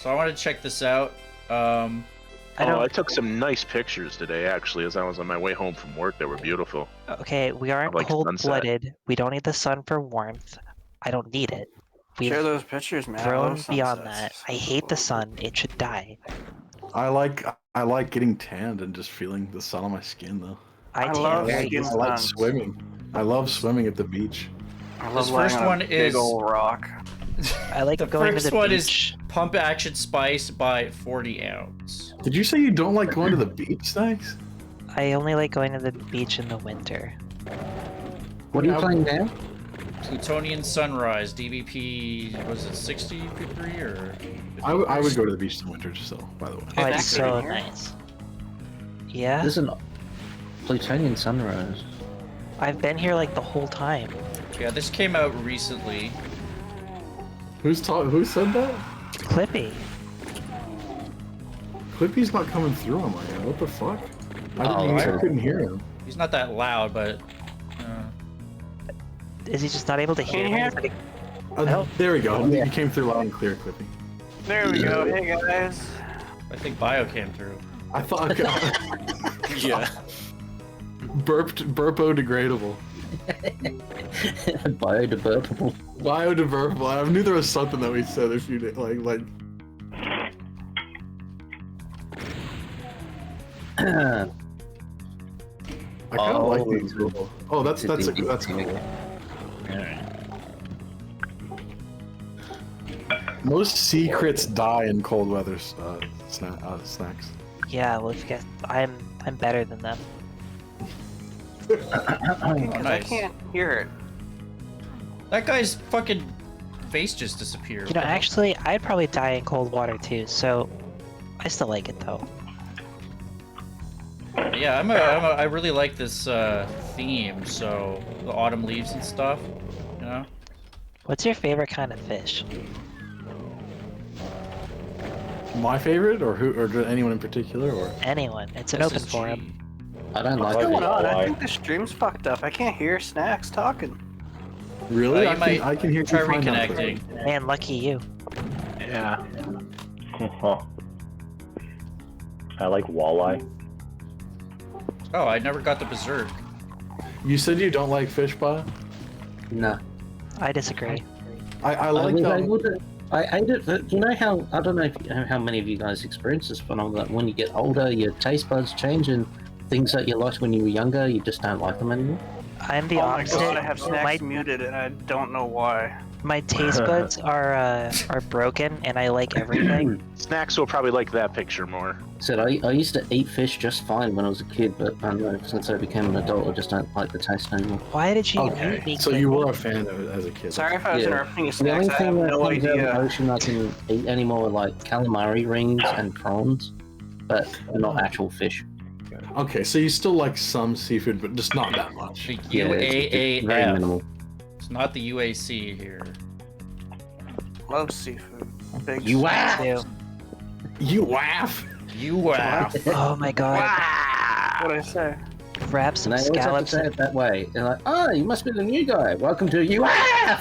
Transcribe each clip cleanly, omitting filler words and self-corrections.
So I want to check this out. I took some nice pictures today, actually, as I was on my way home from work. They were beautiful. Okay, we aren't like cold-blooded. We don't need the sun for warmth. I don't need it. Share those pictures, man. Grown beyond that. I hate the sun. It should die. I like getting tanned and just feeling the sun on my skin, though. I love skin I like swimming. I love swimming at the beach. I love This first one big is old rock. I like the going to first the one beach. is Pump Action Spice by 40 ounce. Did you say you don't like going to the beach, Snacks? I only like going to the beach in the winter. What are you playing now? Plutonian Sunrise, DBP, was it 63 or? I would go to the beach in the winter, so, by the way. Oh, it's Is that so good in here? nice. Yeah? There's an Plutonian Sunrise. I've been here like the whole time. Yeah, this came out recently. Who said that? Clippy. Clippy's not coming through on my end. What the fuck? I couldn't hear him. He's not that loud, but... Is he just not able to hear me? Can you Oh. There we go. Yeah. You came through loud and clear, Clippy. There we go. Hey guys. I think Bio came through. I thought. Yeah. Burpo-degradable. Biodegradable. Biodegradable. I knew there was something that we said a few days, like. I kind of like these people. Oh, that's cool. Most secrets die in cold weather. Snacks. Yeah, well, if you guys, I'm better than them. Because I can't hear it. That guy's fucking face just disappeared. You know, actually, I'd probably die in cold water too. So, I still like it though. Yeah, I really like this theme. So the autumn leaves and stuff. You know. What's your favorite kind of fish? My favorite, or who, or anyone in particular, or Anyone. It's an open SSG. forum. I don't What's like going it. on? I think the stream's fucked up. I can't hear Snacks talking. really? You might I can hear try you fine now. reconnecting. Man, lucky you. Yeah. I like walleye. Oh, I never got the Berserk. You said you don't like fish, Bob? No. I disagree. I like I ate it. You know how, I don't know how many of you guys experience this phenomenon. When you get older, your taste buds change, and things that you liked when you were younger, you just don't like them anymore. I'm the Oh my opposite. god, I have Snacks muted and I don't know why. My taste buds are broken, and I like everything. Snacks will probably like that picture more. Said I used to eat fish just fine when I was a kid, but I don't know, since I became an adult, I just don't like the taste anymore. Why did you Okay, eat me? so you were a fan of it as a kid. Sorry if I was interrupting you, The Snacks. only I have thing that no comes out of the idea. ocean I can eat anymore are like calamari rings and prawns, but they're not actual fish. Okay, so you still like some seafood, but just not that much. The Yeah, it's very UAAF. minimal. It's not the UAC here. Love seafood. Big You Snacks. Too. You laugh. UAF. Oh my god. What'd I say? Grab And some they always have to scallops. say it that way. They're like, oh, you must be the new guy. Welcome to UAF!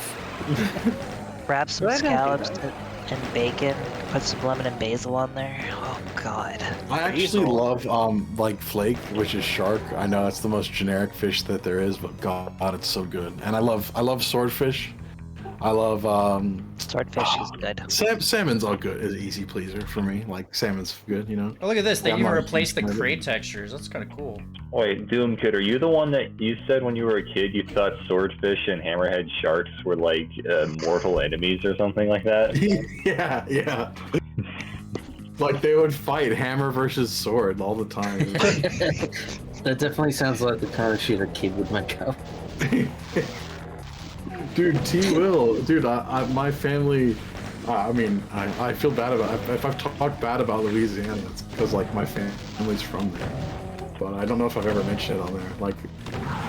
Grab some Why don't you do scallops that? and bacon. Put some lemon and basil on there. Oh god. I actually love like flake, which is shark. I know it's the most generic fish that there is, but god, it's so good. And I love swordfish. I love Swordfish is good. salmon's all good. Is easy pleaser for me. Like salmon's good, you know. Oh, look at this. They Yeah, I'm even not a replaced the huge fan of crate it. textures. That's kind of cool. Wait, Doom Kid, are you the one that you said when you were a kid you thought swordfish and hammerhead sharks were like mortal enemies or something like that? yeah. Like they would fight hammer versus sword all the time. That definitely sounds like the kind of shit a kid would make up. Dude, T-Will. Dude, my family, I feel bad about it. If I've talked bad about Louisiana, it's because, like, my family's from there. But I don't know if I've ever mentioned it on there. Like,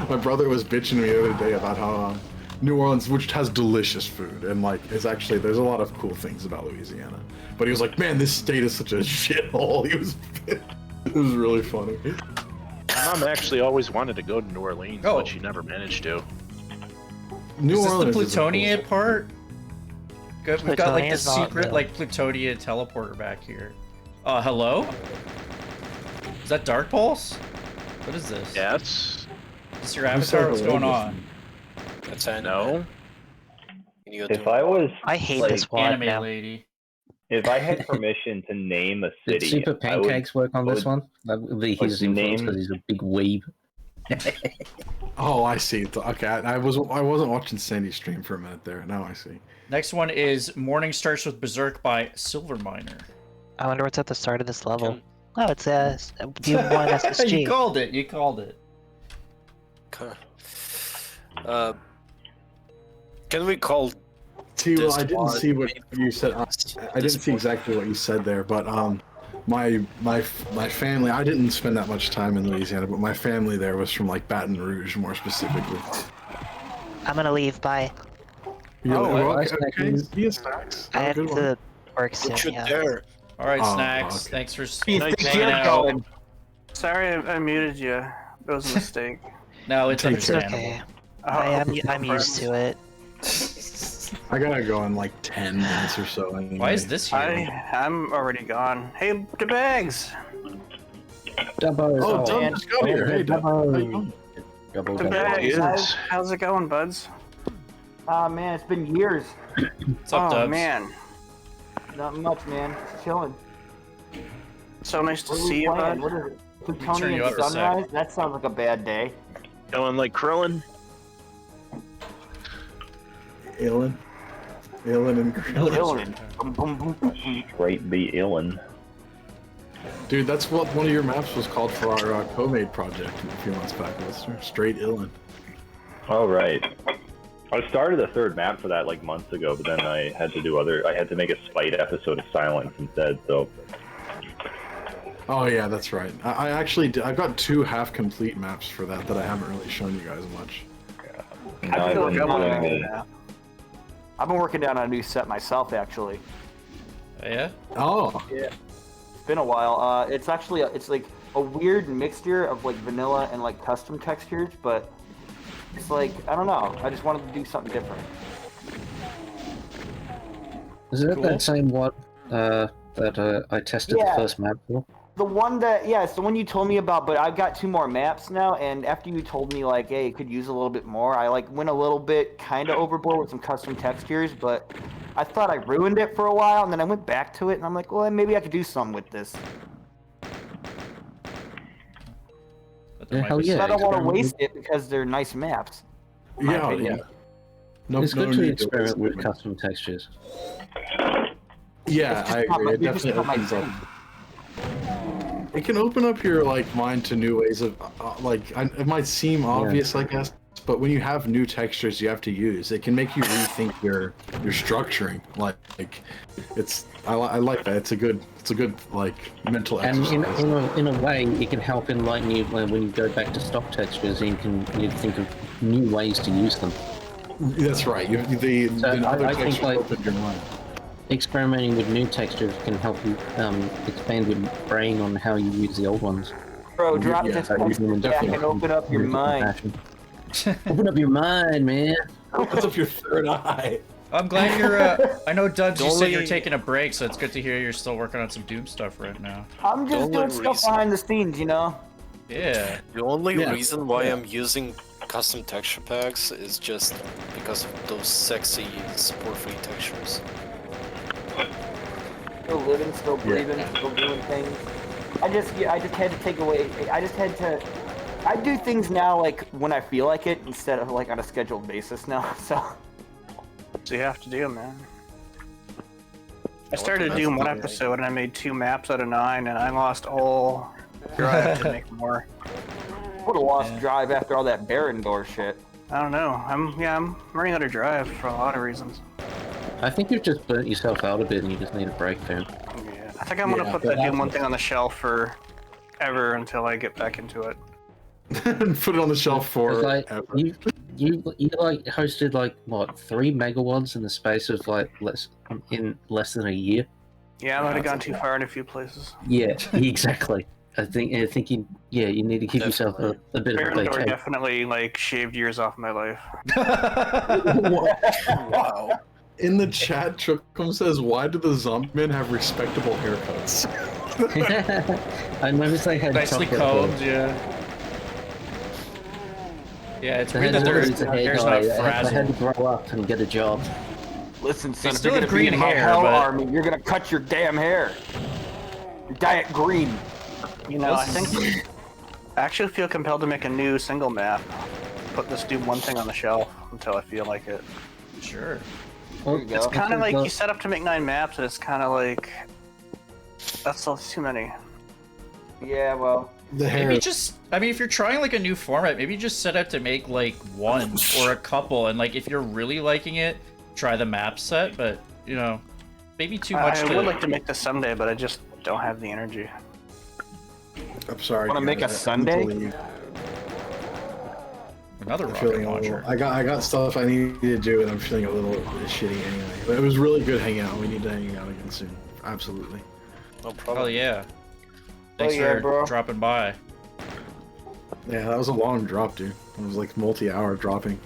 my brother was bitching to me the other day about how New Orleans, which has delicious food, and, like, there's a lot of cool things about Louisiana. But he was like, man, this state is such a shithole. It was really funny. My mom actually always wanted to go to New Orleans, Oh. but she never managed to. New Is this Orleans the is a cool Plutonian state. part? Good. We've got like the Plutonian's not secret real. like Plutonian teleporter back here. Hello? Is that Dark Pulse? What is this? Yes. Is this your avatar? What's going on? That's anime. No. You go If do I was I hate like, this one Anime now. lady. if I had permission to name a Did city, Super I would Pancakes work on this would- one? That would be his like, influence name- because he's a big weeb. Oh, I see. Okay, I wasn't watching Sandy's stream for a minute there. Now I see. Next one is Morning Starts with Berserk by SilverMiner. I wonder what's at the start of this level. Can- Oh, it's View 1 SSG. You called it. You called it. Can we call See, well, this I didn't one see what maybe you said. I didn't see exactly what you said there, but my family. I didn't spend that much time in Louisiana, but my family there was from like Baton Rouge, more specifically. I'm gonna leave. Bye. Okay. See you, Stacks. I Have a have good one. to work soon. put you Yeah. there? All right, Oh, Snacks. okay. Thanks for Thanks hanging out. Sorry, I muted you. It was a mistake. No, it's Take It's care. understandable. okay. I'm used to it. I gotta go in like 10 minutes or so. Anyway. Why is this here? I'm already gone. Hey, the bags. Dubbo. Oh, Dub just got here. Hey, Dub. How you doing? Double, The double. bags. Yes. How's it going, buds? Man, it's been years. What's up, Oh Dubs? man, Not much, man. Just chilling. so nice to What are see we you, playing? bud. What is it? turn Plutonian you up a sec. Sunrise? That sounds like a bad day. Going like Krillin. Illin and Grill. Chilling. Boom, boom, boom, boom. straight be illin. Dude, that's what one of your maps was called for our co-made project a few months back. It was straight Illin. Oh right. I started a third map for that like months ago, but then I had to do I had to make a spite episode of Silence instead. So Oh yeah, that's right. I actually I've got 2 half-complete maps for that I haven't really shown you guys much. now I feel I've like been I'm doing on the- I've been working down on a new set myself, actually. Yeah? Oh, It's been a while. It's actually it's like a weird mixture of like vanilla and like custom textures, but it's like I don't know. I just wanted to do something different. Is it Cool. that same one that I tested Yeah. the first map for? The one that, yeah, it's the one you told me about, but I've got 2 more maps now, and after you told me, like, hey, it could use a little bit more, I, like, went a little bit kind of overboard with some custom textures, but I thought I ruined it for a while, and then I went back to it, and I'm like, well, maybe I could do something with this. But there Yeah, might hell be yeah. But I don't want to experiment waste it because they're nice maps. My yeah, opinion. yeah. No, It's no good to need experiment with waste it. custom textures. Yeah, It's I just not agree. my- It it's just definitely not my opens up. thing. It can open up your like mind to new ways of it might seem obvious, I guess, but when you have new textures you have to use, it can make you rethink your structuring. Like it's I like that. It's a good like mental And exercise. in a way, it can help enlighten you when you go back to stock textures and you think of new ways to use them. That's right. The other I think, textures like- open your mind. Experimenting with new textures can help you expand your brain on how you use the old ones. Bro, drop Yeah, this you text can back definitely- and open up your mind. Open up your mind, man. Opens up your third eye. I'm glad you're, I know, Dubs, you said you're only- taking a break, so it's good to hear you're still working on some Doom stuff right now. I'm just only doing stuff reason- behind the scenes, you know? Yeah. The only Yeah. reason why I'm using custom texture packs is just because of those sexy support-free textures. Still living, still breathing, still doing things. I just had to take away. I do things now like when I feel like it instead of like on a scheduled basis now. So So you have to do, man. I started doing one episode and I made 2 maps out of 9, and I lost all drive to make more. would have lost Yeah. drive after all that Baron Door shit. I don't know. I'm running out of drive for a lot of reasons. I think you've just burnt yourself out a bit and you just need a break, man. Yeah. I think I'm gonna Yeah, put that that Doom one happens. thing on the shelf for ever until I get back into it. And put it on the shelf It's for like ever. you like hosted like what 3 megawads in the space of like less than a year. Yeah, I might have That's gone a too lot. far in a few places. Yeah, exactly. I think you need to give yourself a bit of a Baron Door vacation. definitely like shaved years off my life. Wow. In the chat, Chuckum says, "Why do the zombie men have respectable haircuts?" I noticed they had Nicely chocolate combed, hair. yeah. Yeah, it's They weird that had their always a hair hair's dye. not They had to frazzled. grow up and get a job. Listen, son, if still you're have gonna be green in my hair, hell but- army, you're gonna cut your damn hair. Dye it green. You know, I think I actually feel compelled to make a new single map. Do one thing on the shelf until I feel like it. Sure. Well, There you It's go. kind of like well- you set up to make 9 maps, and it's kind of like that's too many. Yeah, well, The hair. Maybe just, I mean, if you're trying like a new format, maybe just set out to make like one or a couple, and like if you're really liking it, try the map set. But you know, maybe too much. I to... would like to make this someday, but I just don't have the energy. I'm sorry. Wanna make guys, a I Sunday? need to leave. Another I'm rocket feeling a launcher. little. I got stuff I need to do, and I'm feeling a little shitty anyway. But it was really good hanging out. We need to hang out again soon. Absolutely. No problem. Oh yeah. Thanks yeah, for bro. dropping by. Yeah, that was a long drop, dude. It was like multi-hour dropping.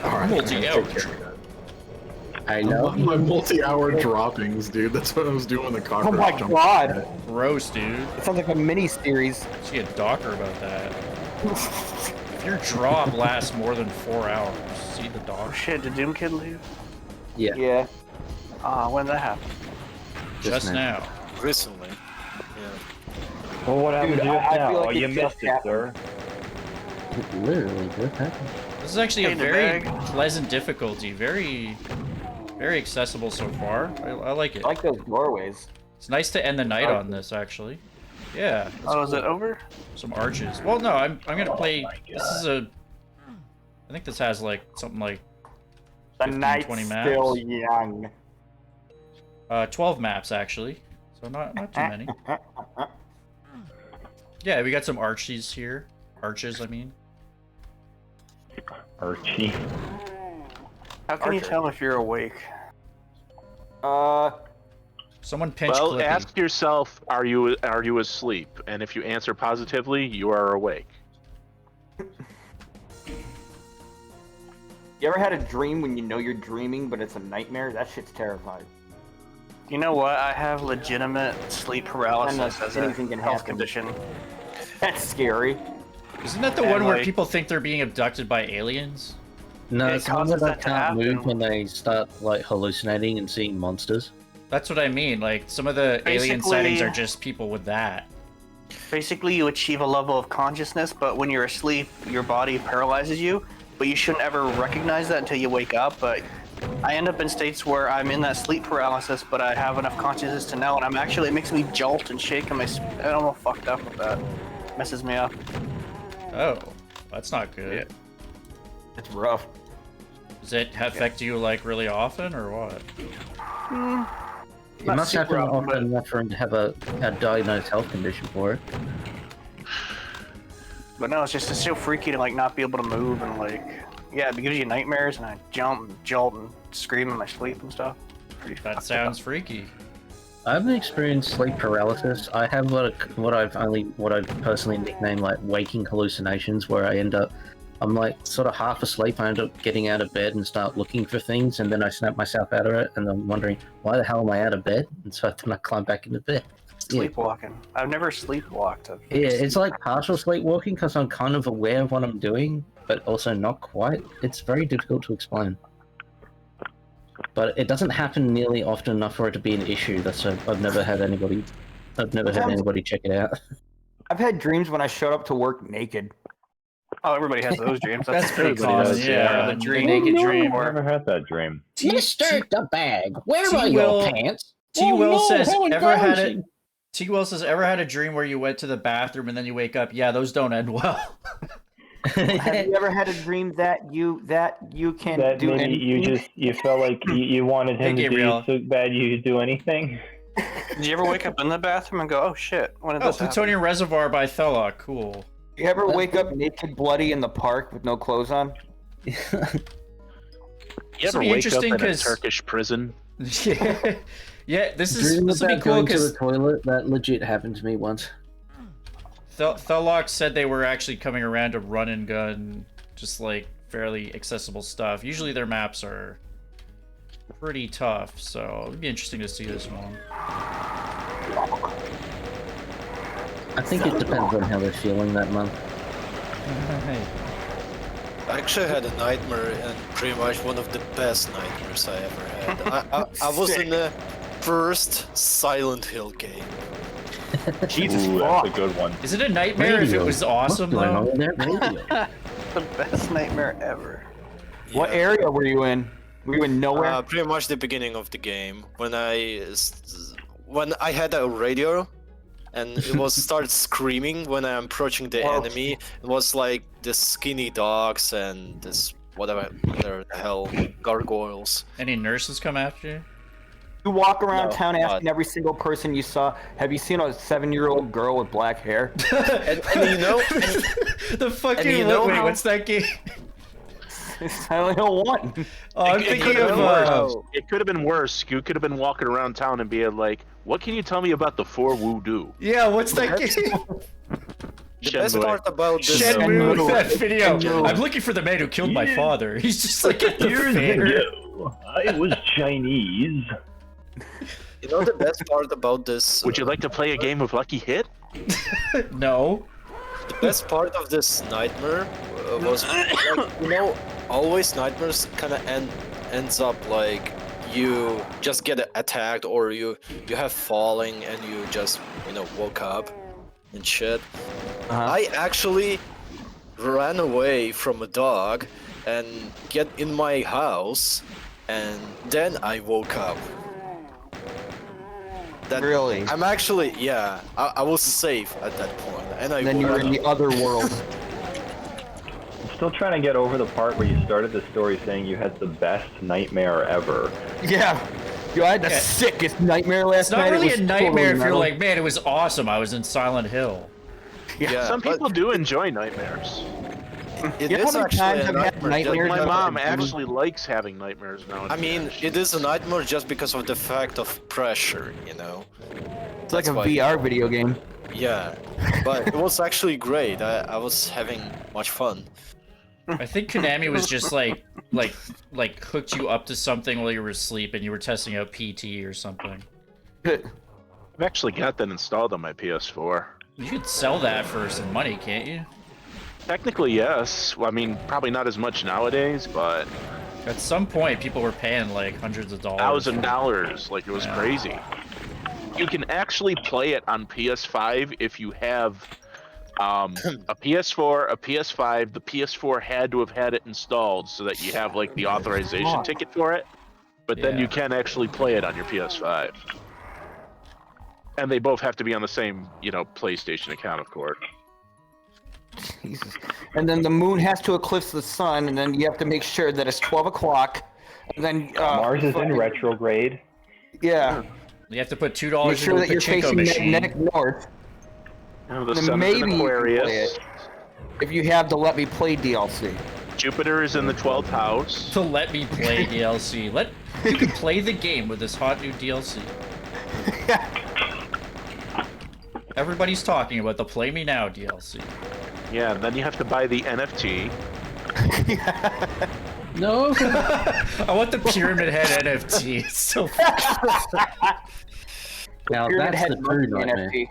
All right. Multi-hour take care of that. I know. My multi-hour droppings, dude. That's what I was doing in the oh cockroach. my jump. god, Gross, dude. it sounds like a mini series. Should get Docker about that. If your drop lasts more than 4 hours, see the Oh dog. shit! Did Doom Kid leave? Yeah. Yeah. When did that happen? Just now. Recently. Yeah. Well, what happened Dude, just I now? feel like Oh, it you just missed it, happened. sir. It literally did happen. This is actually Hey, a the very bag. pleasant difficulty. Very accessible so far. I like it. I like those doorways. It's nice to end the night on this, actually. Yeah. that's Oh, is cool. it over? Some arches. Well, no, I'm gonna play. This is a. I think this has like something like The 15, night's 20 still maps. young. 12 maps actually, so not too many. Yeah, we got some arches here. Arches, I mean. Archie. How can you Archer. tell if you're awake? Someone pinch Well, Clippy. ask yourself, are you asleep? And if you answer positively, you are awake. You ever had a dream when you know you're dreaming, but it's a nightmare? That shit's terrifying. You know what? I have legitimate sleep paralysis as a anything can health happen. condition. That's scary. Isn't that the And, one where like- people think they're being abducted by aliens? No, It it's the one causes that that to can't move happen. when they start like hallucinating and seeing monsters. That's what I mean. Like some of the alien Basically- sightings are just people with that. Basically, you achieve a level of consciousness, but when you're asleep, your body paralyzes you. But you shouldn't ever recognize that until you wake up. But I end up in states where I'm in that sleep paralysis, but I have enough consciousness to know, and I'm actually, it makes me jolt and shake, and I don't know, fucked up with that. Messes me up. Oh, that's not good. It's rough. Does it affect you like really often or what? It Not must super happen often, often enough for him to have a diagnosed health condition for it. But no, it's so freaky to like not be able to move and like, yeah, it gives you nightmares, and I jump and jolt and scream in my sleep and stuff. Pretty That fucked sounds up. freaky. I haven't experienced sleep paralysis. I have what I've personally nicknamed like waking hallucinations, where I'm like sort of half asleep. I end up getting out of bed and start looking for things, and then I snap myself out of it, and I'm wondering why the hell am I out of bed? And so then I climb back into bed. Sleepwalking. I've never sleepwalked. Yeah, it's like partial sleepwalking because I'm kind of aware of what I'm doing, but also not quite. It's very difficult to explain. But it doesn't happen nearly often enough for it to be an issue. I've never had anybody check it out. I've had dreams when I showed up to work naked. Oh, everybody has those dreams. That's pretty everybody common. does, Yeah, The the dream. naked dream. I've never had that dream. Mr. The bag, where T. are your Will- pants? T. Will Oh, no, says, how ever had it? embarrassing. T. Will says, ever had a dream where you went to the bathroom and then you wake up? Yeah, those don't end well. Have you ever had a dream that you can That do maybe anything? you felt like you wanted him Hey, to Gabriel. do so bad you could do anything. Did you ever wake up in the bathroom and go, "Oh shit, when did Oh, this happen?" Plutonian Reservoir by Thelokk. Cool. You ever wake up naked, bloody in the park with no clothes on? You This ever will be wake up interesting in a 'cause- Turkish prison? Yeah, yeah. This Dream will be about cool going to because the toilet. That legit happened to me once. Thelokk said they were actually coming around to run and gun, just like fairly accessible stuff. Usually their maps are pretty tough, so it'd be interesting to see this one. I think it depends on how they're feeling that month. I actually had a nightmare, and pretty much one of the best nightmares I ever had. I was in the first Silent Hill game. Jesus Ooh, fuck. that's a good one. Is it a nightmare if it was awesome though? The best nightmare ever. What area were you in? Were you in nowhere? Pretty much the beginning of the game, when I had a radio, and it was started screaming when I'm approaching the enemy. It was like the skinny dogs and this whatever the hell gargoyles. Any nurses come after you? You walk around No, town asking every single person you saw, have you seen a 7-year-old girl with black hair? And you know, The fucking you know wait, how- what's that game? Silent Hill 1. Oh, I'm It thinking could have of been worse. It could have been worse. You could have been walking around town and being like, "What can you tell me about the 4 Voodoo?" yeah, what's that game? the best part about this Shenmue, that video. Shenmue. I'm looking for the man who killed my father. He's just like at the Years fair. ago, I was Chinese. You know the best part about this? Would you like to play a game of Lucky Hit? No. The best part of this nightmare was, like, you know, always nightmares kind of ends up like you just get attacked, or you have falling and you just woke up and shit. I actually ran away from a dog and get in my house, and then I woke up. Really? I'm actually, yeah, I was safe at that point, and And then you were in the other world. I'm still trying to get over the part where you started the story saying you had the best nightmare ever. Yeah. Yo, I had the Yeah. sickest nightmare last It's not night. It really was a nightmare totally if you're metal. like, man, it was awesome. I was in Silent Hill. Yeah, Some but people do enjoy nightmares. it You know is how many actually times a I've had nightmare. nightmares My about mom the- actually likes having nightmares now. I mean, it is a nightmare just because of the fact of pressure, you know? It's like a That's why- VR video game. Yeah, but it was actually great. I was having much fun. I think Konami was just like hooked you up to something while you were asleep and you were testing out PT or something. I've actually got that installed on my PS4. You could sell that for some money, can't you? Technically, yes. Well, I mean, probably not as much nowadays, but At some point, people were paying like hundreds of dollars. $1,000, like it was crazy. You can actually play it on PS5 if you have a PS4, a PS5. The PS4 had to have had it installed so that you have like the authorization ticket for it. But then Yeah. you can actually play it on your PS5. And they both have to be on the same, PlayStation account, of course. Jesus. And then the moon has to eclipse the sun, and then you have to make sure that it's 12 o'clock. And then Mars is in fucking- retrograde. Yeah. You have to put $2 Make sure into that a you're pachinko facing machine. magnetic north. The Then sun's in maybe you can play Aquarius. it. If you have the Let Me Play DLC. Jupiter is in the 12th house. To let me play DLC. You can play the game with this hot new DLC. Everybody's talking about the Play Me Now DLC. Yeah, and then you have to buy the NFT. No. I want the Pyramid Head NFT. It's so Now Pyramid that's Head the true Monkey nightmare. NFT.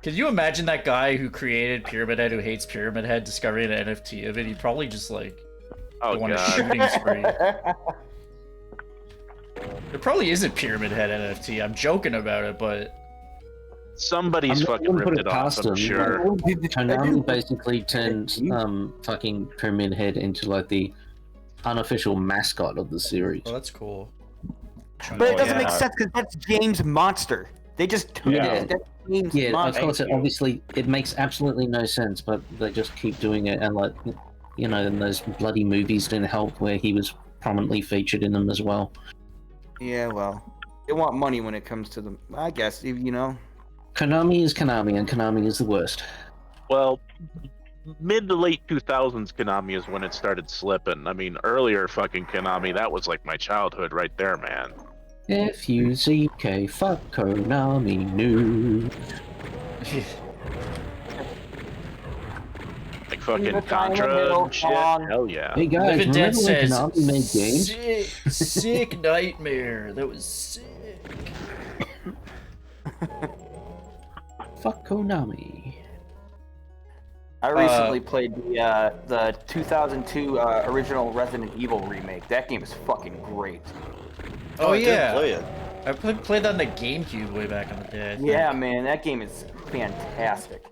Could you imagine that guy who created Pyramid Head, who hates Pyramid Head, discovering an NFT of it? He'd probably just like Oh go on a god. shooting spree. There probably is a Pyramid Head NFT. I'm joking about it, but Somebody's I'm not fucking gonna put ripped it it off, past I'm them. sure. Konami basically turned fucking Pyramid Head into like the unofficial mascot of the series. well, that's cool. But it doesn't make yeah. sense because that's James Monster. They just took Yeah. it. That's James Yeah, of Monster. course. Obviously, it makes absolutely no sense, but they just keep doing it, and like, and those bloody movies didn't help, where he was prominently featured in them as well. Yeah, well, they want money when it comes to them. I guess Konami is Konami, and Konami is the worst. Well, mid to late 2000s Konami is when it started slipping. I mean, earlier fucking Konami, that was like my childhood right there, man. F-U-C-K, fuck Konami news. Like fucking Contra and shit. Hell yeah. Hey guys, Living Dead remember when says, Konami made games? sick nightmare. That was sick. Fuck Konami. I recently played the 2002 original Resident Evil remake. That game is fucking great. Oh, I didn't yeah. play it. I played that on the GameCube way back in the day. I think. Yeah, man, that game is fantastic.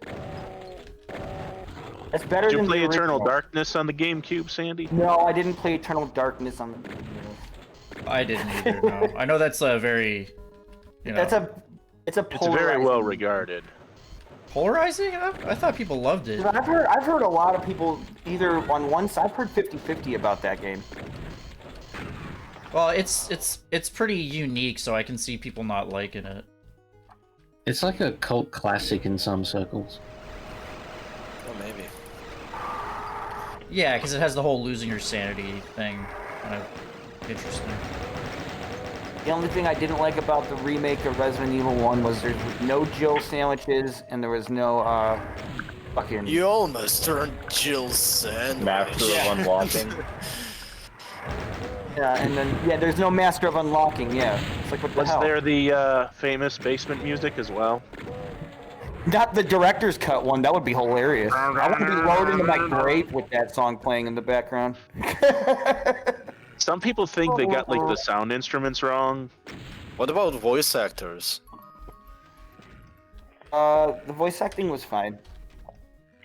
It's better Did you than play the Eternal original. Darkness on the GameCube, Sandy? No, I didn't play Eternal Darkness on the. I didn't either. No, I know that's a very, you know, It's a It's very polarizing- well regarded. polarizing. I thought people loved it. I've heard a lot of people either on one side. I've heard 50-50 about that game. Well, it's pretty unique, so I can see people not liking it. It's like a cult classic in some circles. Oh, maybe. Yeah, because it has the whole losing your sanity thing. Kind of interesting. The only thing I didn't like about the remake of Resident Evil 1 was there's no Jill sandwiches and there was no fucking. You almost turned Jill sandwich. Master of unlocking. Yeah, and then there's no Master of Unlocking. Yeah, it's like what the Was hell? there the famous basement music as well? Not the director's cut one. That would be hilarious. I want to be lowered into my grave with that song playing in the background. Some people think they got like the sound instruments wrong. What about voice actors? The voice acting was fine.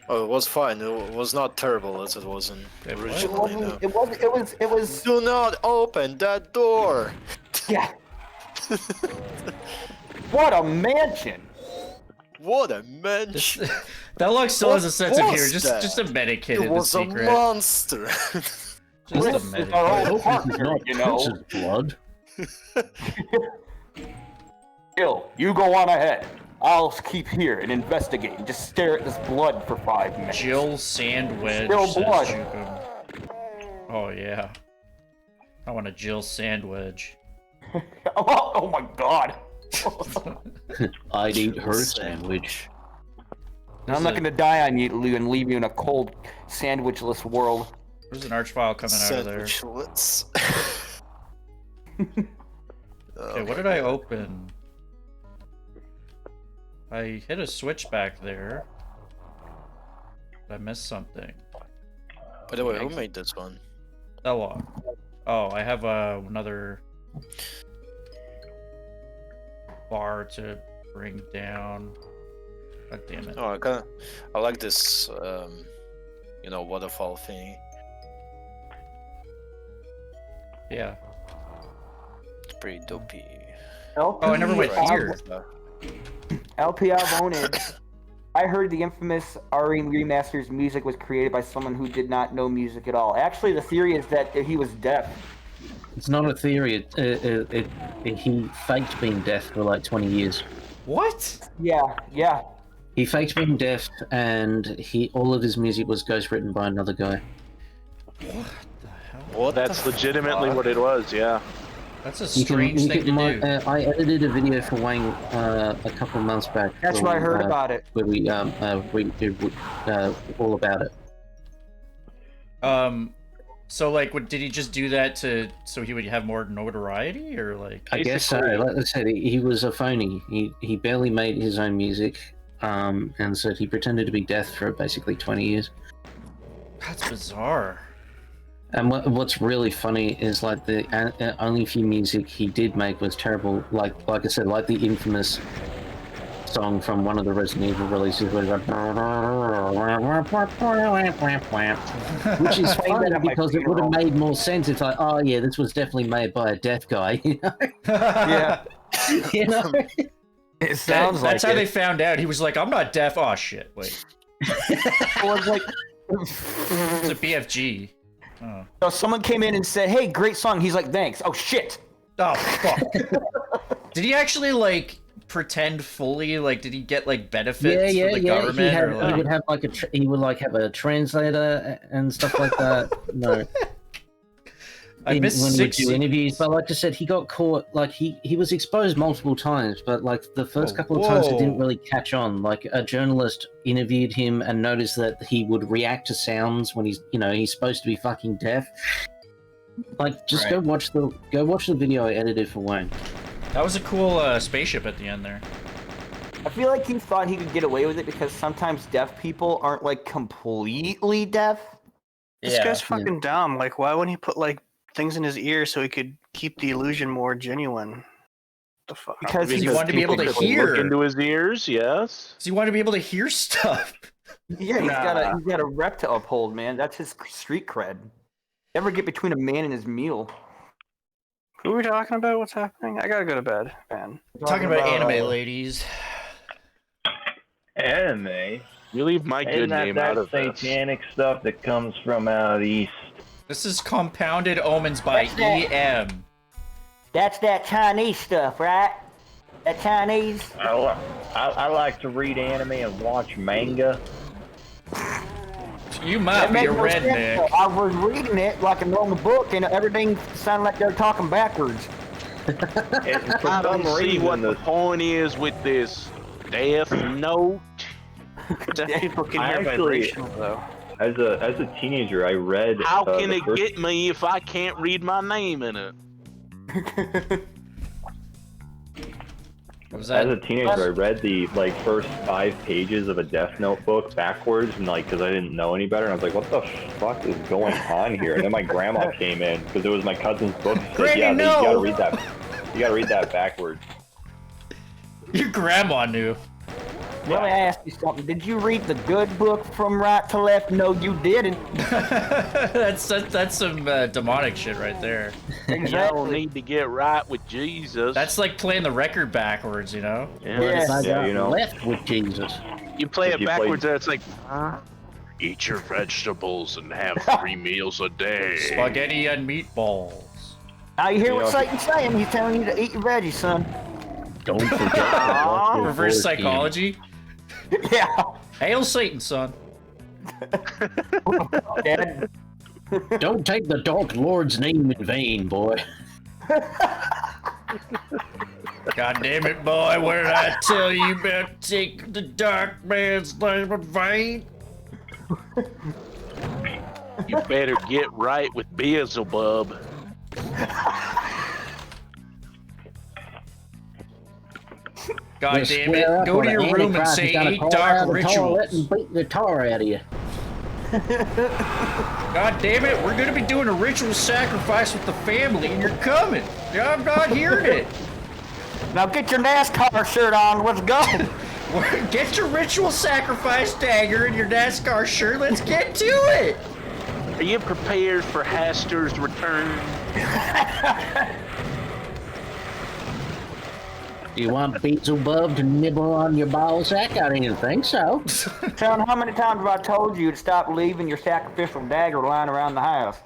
Oh, it was fine. It was not terrible as it was in It was. originally. No. It was. Do not open that door. Yeah. What a mansion! What a mensch! Thelokk still has a sense of What humor. was that? Just a medikit It in the was a secret. monster. Just a This is medikit. our I own hope this is partner, not you know. Prince's blood. Jill, you go on ahead. I'll keep here and investigate and just stare at this blood for 5 minutes. Jill Sandwich, Still says blood. Jukum. Oh yeah. I want a Jill Sandwich. Oh my god. I'd eat her sandwich. I'm not gonna die on you and leave you in a cold, sandwichless world. There's an archvile coming out of there. Sandwichlets. Okay, what did I open? I hit a switch back there. I missed something. By the way, who made this one? Thelokk. Oh, I have another bar to bring down. God damn it. Oh, I like this, waterfall thingy. Yeah. It's pretty dopey. Oh, I never went here. LP Alvonid. I heard the infamous RE Remaster's music was created by someone who did not know music at all. Actually, the theory is that he was deaf. It's not a theory. He faked being deaf for like 20 years. What? Yeah. He faked being deaf, and all of his music was ghostwritten by another guy. What? That's legitimately what it was, yeah. That's a strange thing to do. I edited a video for Wayne a couple of months back. That's where what I heard about it. Where we did all about it. So like, did he just do that so he would have more notoriety, or like? I guess so. Like I said, he was a phony. He barely made his own music, and so he pretended to be deaf for basically 20 years. That's bizarre. And what's really funny is like the only few music he did make was terrible. Like I said, like the infamous song from one of the Resident Evil releases, where it's like, which is funny because it would have made more sense. It's like, oh yeah, this was definitely made by a deaf guy. You know? Yeah. You know? It sounds like that's how they found out. He was like, I'm not deaf. Oh shit, wait. It was like. It's a BFG. Oh. So someone came in and said, "Hey, great song." He's like, "Thanks." Oh shit. Oh fuck. Did he actually like pretend fully? Like, did he get like benefits from the government? He would have like have a translator and stuff like that. No. I missed when we 6 do interviews, but like I said, he got caught. Like he was exposed multiple times, but like the first couple of times it didn't really catch on. Like a journalist interviewed him and noticed that he would react to sounds when he's supposed to be fucking deaf. Like just go watch the video I edited for Wayne. That was a cool spaceship at the end there. I feel like he thought he could get away with it because sometimes deaf people aren't like completely deaf. This guy's fucking dumb. Like, why wouldn't he put like things in his ear so he could keep the illusion more genuine? The fuck? Because he wanted to be able to hear. Look into his ears, yes. He wanted to be able to hear stuff. Yeah, he's got a rep to uphold, man. That's his street cred. Never get between a man and his meal. Who are we talking about? What's happening? I gotta go to bed, man. Talking about anime ladies. Anime? You leave my good name out of this. Satanic stuff that comes from out east. This is Compounded Omens by EM. That's that Chinese stuff, right? That Chinese? I like to read anime and watch manga. You might be a redneck. I was reading it like a normal book, and everything sounded like they were talking backwards. I don't see what the point is with this Death Note. Deaf people can hear Actually, vibrations, though. As a teenager, I read. How can it get me if I can't read my name in it? As a teenager, I read the first 5 pages of a Death Note book backwards, and because I didn't know any better, and I was like, "What the fuck is going on here?" And then my grandma came in because it was my cousin's book. She said, "Yeah, you gotta read that. You gotta read that backwards." Your grandma knew. Let me ask you something. Did you read the good book from right to left? No, you didn't. that's some demonic shit right there. Y'all need to get right with Jesus. That's like playing the record backwards, you know? Yeah, you know. Left with Jesus. You play it backwards and it's like, eat your vegetables and have 3 meals a day. Spaghetti and meatballs. Now you hear what Satan's saying. He's telling you to eat your veggies, son. Don't forget. Reverse psychology. Yeah. Hail Satan, son. Don't take the Dark Lord's name in vain, boy. God damn it, boy. What did I tell you about taking the dark man's name in vain? You better get right with Beelzebub. God damn it. Go to your room and say 8 dark rituals. And beat the tar out of you. God damn it. We're going to be doing a ritual sacrifice with the family and you're coming. I'm not hearing it. Now get your NASCAR shirt on. Let's go. Get your ritual sacrifice dagger and your NASCAR shirt. Let's get to it. Are you prepared for Haster's return? You want Beelzebub to nibble on your ball sack? I didn't think so. Son, how many times have I told you to stop leaving your sacrificial dagger lying around the house?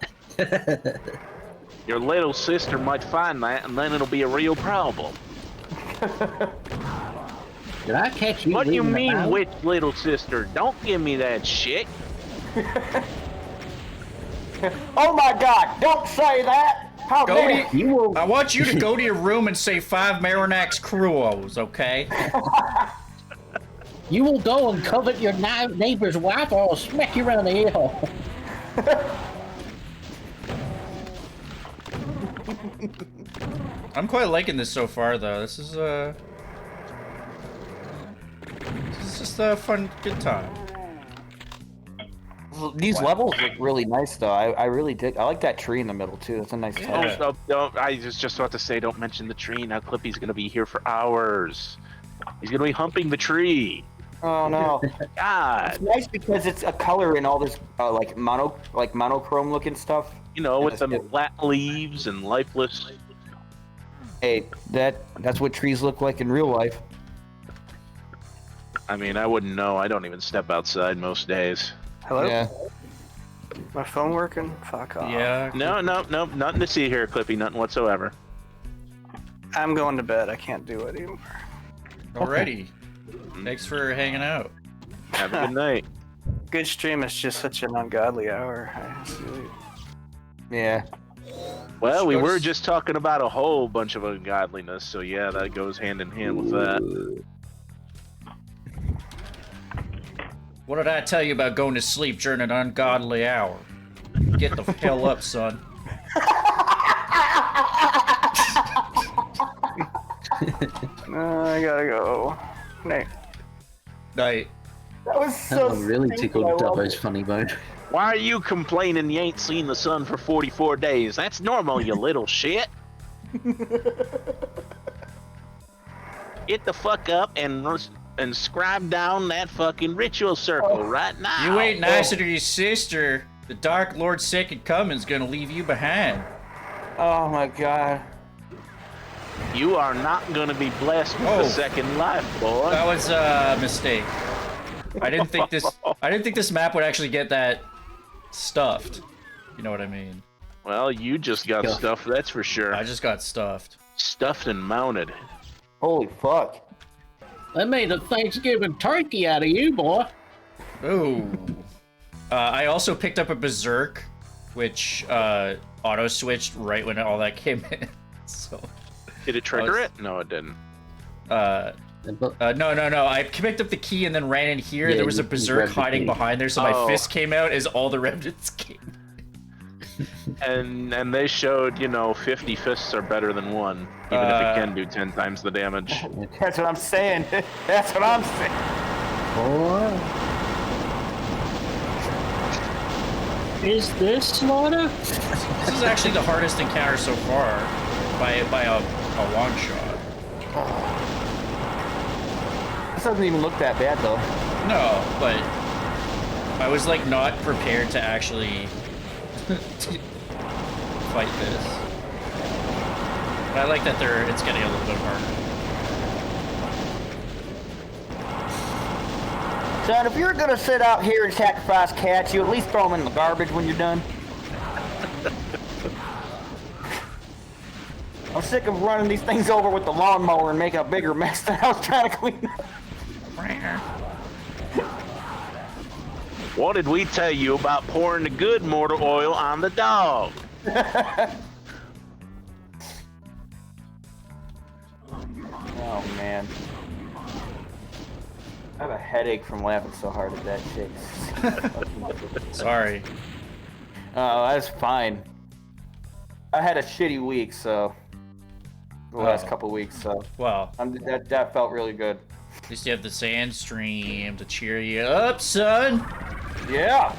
Your little sister might find that, and then it'll be a real problem. Did I catch you? What do you mean, which little sister? Don't give me that shit. Oh my God! Don't say that. How dare you? I want you to go to your room and say 5 Marinax Cruos, okay? You will go and covet your neighbor's wife, or I'll smack you around the ear. I'm quite liking this so far, though. This is just a fun, good time. These levels look really nice, though. I really dig. I like that tree in the middle too. It's a nice touch. Don't. I was just about to say, don't mention the tree. Now Clippy's gonna be here for hours. He's gonna be humping the tree. Oh no! God. It's nice because it's a color in all this monochrome looking stuff. You know, with some flat leaves and lifeless. Hey, that's what trees look like in real life. I mean, I wouldn't know. I don't even step outside most days. Hello? Yeah. My phone working? Fuck off. Yeah. No, nothing to see here, Clippy. Nothing whatsoever. I'm going to bed. I can't do it anymore. Alrighty. Thanks for hanging out. Have a good night. Good stream is just such an ungodly hour. Yeah. Well, we were just talking about a whole bunch of ungodliness, so yeah, that goes hand in hand with that. What did I tell you about going to sleep during an ungodly hour? Get the hell up, son. I gotta go. Night. Night. That was That so one really stupid, tickled I love Dubbo's it. funny bone. Why are you complaining you ain't seen the sun for 44 days? That's normal, you little shit. Get the fuck up and scribe down that fucking ritual circle right now. You ain't nicer to your sister. The Dark Lord Second Coming's gonna leave you behind. Oh my god. You are not gonna be blessed with the second life, boy. That was a mistake. I didn't think this map would actually get that stuffed. You know what I mean? Well, you just got stuffed, that's for sure. I just got stuffed. Stuffed and mounted. Holy fuck. They made a Thanksgiving turkey out of you, boy. Ooh. I also picked up a Berserk, which auto switched right when all that came in. So. Did it trigger it? No, it didn't. No. I picked up the key and then ran in here. Yeah, there was a Berserk hiding behind there, so my fist came out as all the remnants came. and they showed, 50 fists are better than one, even if it can do 10 times the damage. That's what I'm saying. That's what I'm saying. Is this Slaughter? This is actually the hardest encounter so far by a long shot. This doesn't even look that bad though. No, but I was like not prepared to actually fight this. But I like that it's getting a little bit harder. Son, if you're gonna sit out here and sacrifice cats, you at least throw them in the garbage when you're done. I'm sick of running these things over with the lawnmower and making a bigger mess than I was trying to clean up. What did we tell you about pouring the good mortar oil on the dog? Oh man. I have a headache from laughing so hard at that shit. Sorry. Oh, that's fine. I had a shitty week, so the last couple weeks, so Well, that felt really good. at least you have the sand stream to cheer you up, son. Yeah.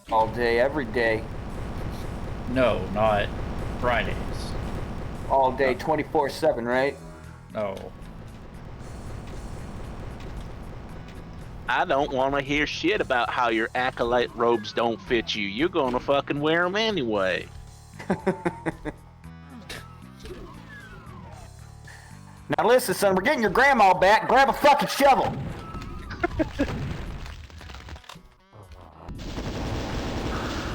All day, every day. No, not Fridays. All day, 24/7, right? No. I don't want to hear shit about how your acolyte robes don't fit you. You're gonna fucking wear them anyway. Now listen, son, we're getting your grandma back. Grab a fucking shovel.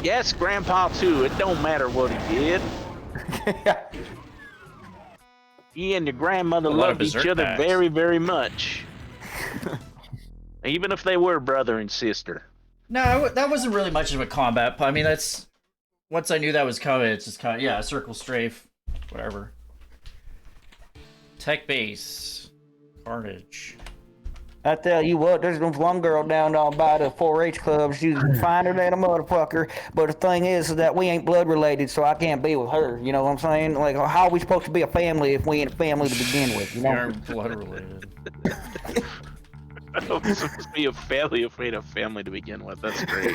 Yes, Grandpa too. It don't matter what he did. He and your grandmother loved each Berserk other packs. very, very much. Even if they were brother and sister. No, that wasn't really much of a combat. I mean, that's once I knew that was coming, it's just kind of a circle strafe, whatever. Techbase, Carnage. I tell you what, there's one girl down by the 4-H club. She's finer than a motherfucker. But the thing is that we ain't blood related, so I can't be with her. You know what I'm saying? Like, how are we supposed to be a family if we ain't a family to begin with? You We know? aren't blood related. I don't supposed to be a family if we ain't a family to begin with. That's great.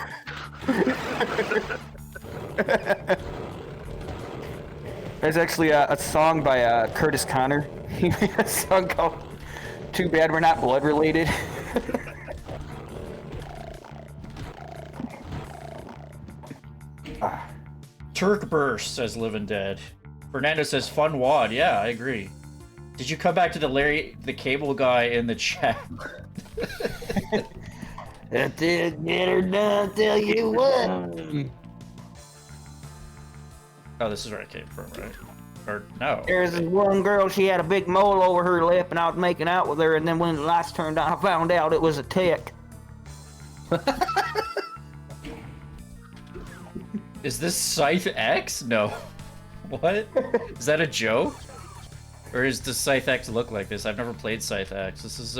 There's actually a song by Curtis Connor. He made a song called "Too Bad We're Not Blood Related." Turk Burst says Living Dead. Fernando says Fun Wad. Yeah, I agree. Did you come back to the cable guy in the chat? That did get her done, tell you what. Oh, this is where it came from, right? Or no? There's this one girl, she had a big mole over her lip, and I was making out with her, and then when the lights turned on, I found out it was a tick. Is this Scythe X? No. What? Is that a joke? Or does Scythe X look like this? I've never played Scythe X. This is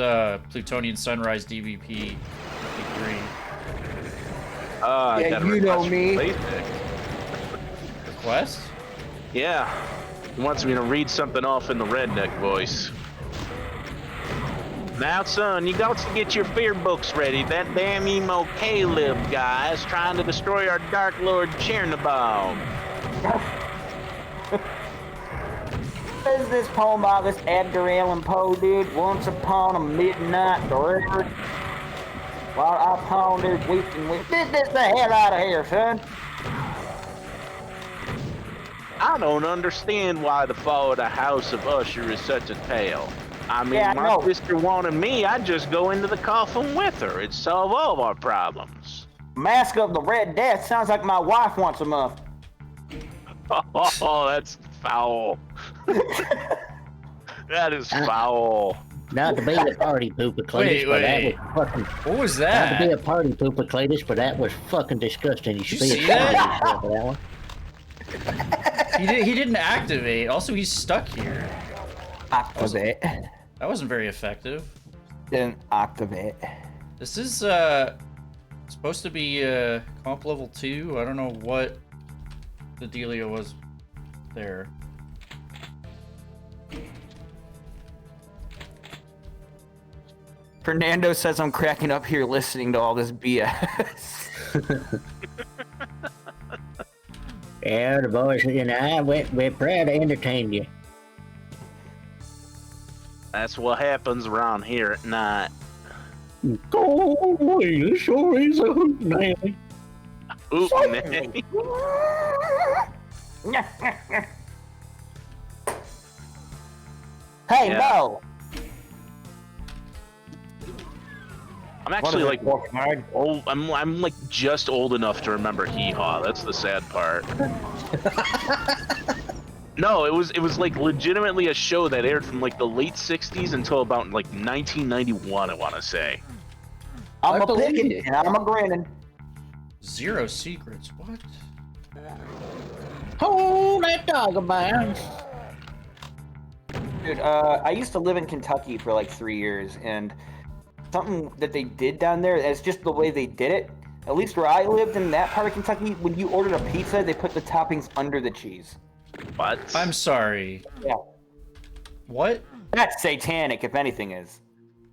Plutonian Sunrise DBP53. Yeah, you know me. Request? Yeah. He wants me to read something off in the redneck voice. Now, son, you got to get your fear books ready. That damn emo Caleb guy is trying to destroy our Dark Lord Chernobyl. What is this poem by this Edgar Allan Poe, dude? Once upon a midnight river, while I pondered, weeped and wept. Get this the hell out of here, son. I don't understand why the fall of the House of Usher is such a tale. I mean, Yeah, I my know. sister wanted me, I'd just go into the coffin with her. It'd solve all of our problems. Mask of the Red Death sounds like my wife once a month. Oh, that's foul. That is foul. Not to be a party pooper, Wait, Cletus, but that wait. was fucking. What was Not to be that? a party pooper, Cletus, but that was fucking disgusting. You should you be see that? ashamed of yourself for that one. He didn't activate. Also, he's stuck here. Activate. That wasn't very effective. Didn't activate. This is supposed to be comp level 2. I don't know what the dealio was there. Fernando says I'm cracking up here listening to all this BS. Yeah, the boys and I, we're proud to entertain you. That's what happens around here at night. Go away, this sure is a hoot, Nanny. Oop, Hey, Yeah. Mo. I'm actually like old. I'm like just old enough to remember Hee Haw. That's the sad part. No, it was like legitimately a show that aired from like the late '60s until about like 1991. I want to say. I'm I a believe picking you. and I'm a grinning. Zero secrets. What? Oh, that dog of mine. Dude, I used to live in Kentucky for like 3 years, and something that they did down there, it's just the way they did it. At least where I lived in that part of Kentucky, when you ordered a pizza, they put the toppings under the cheese. What? I'm sorry. Yeah. What? That's satanic, if anything is.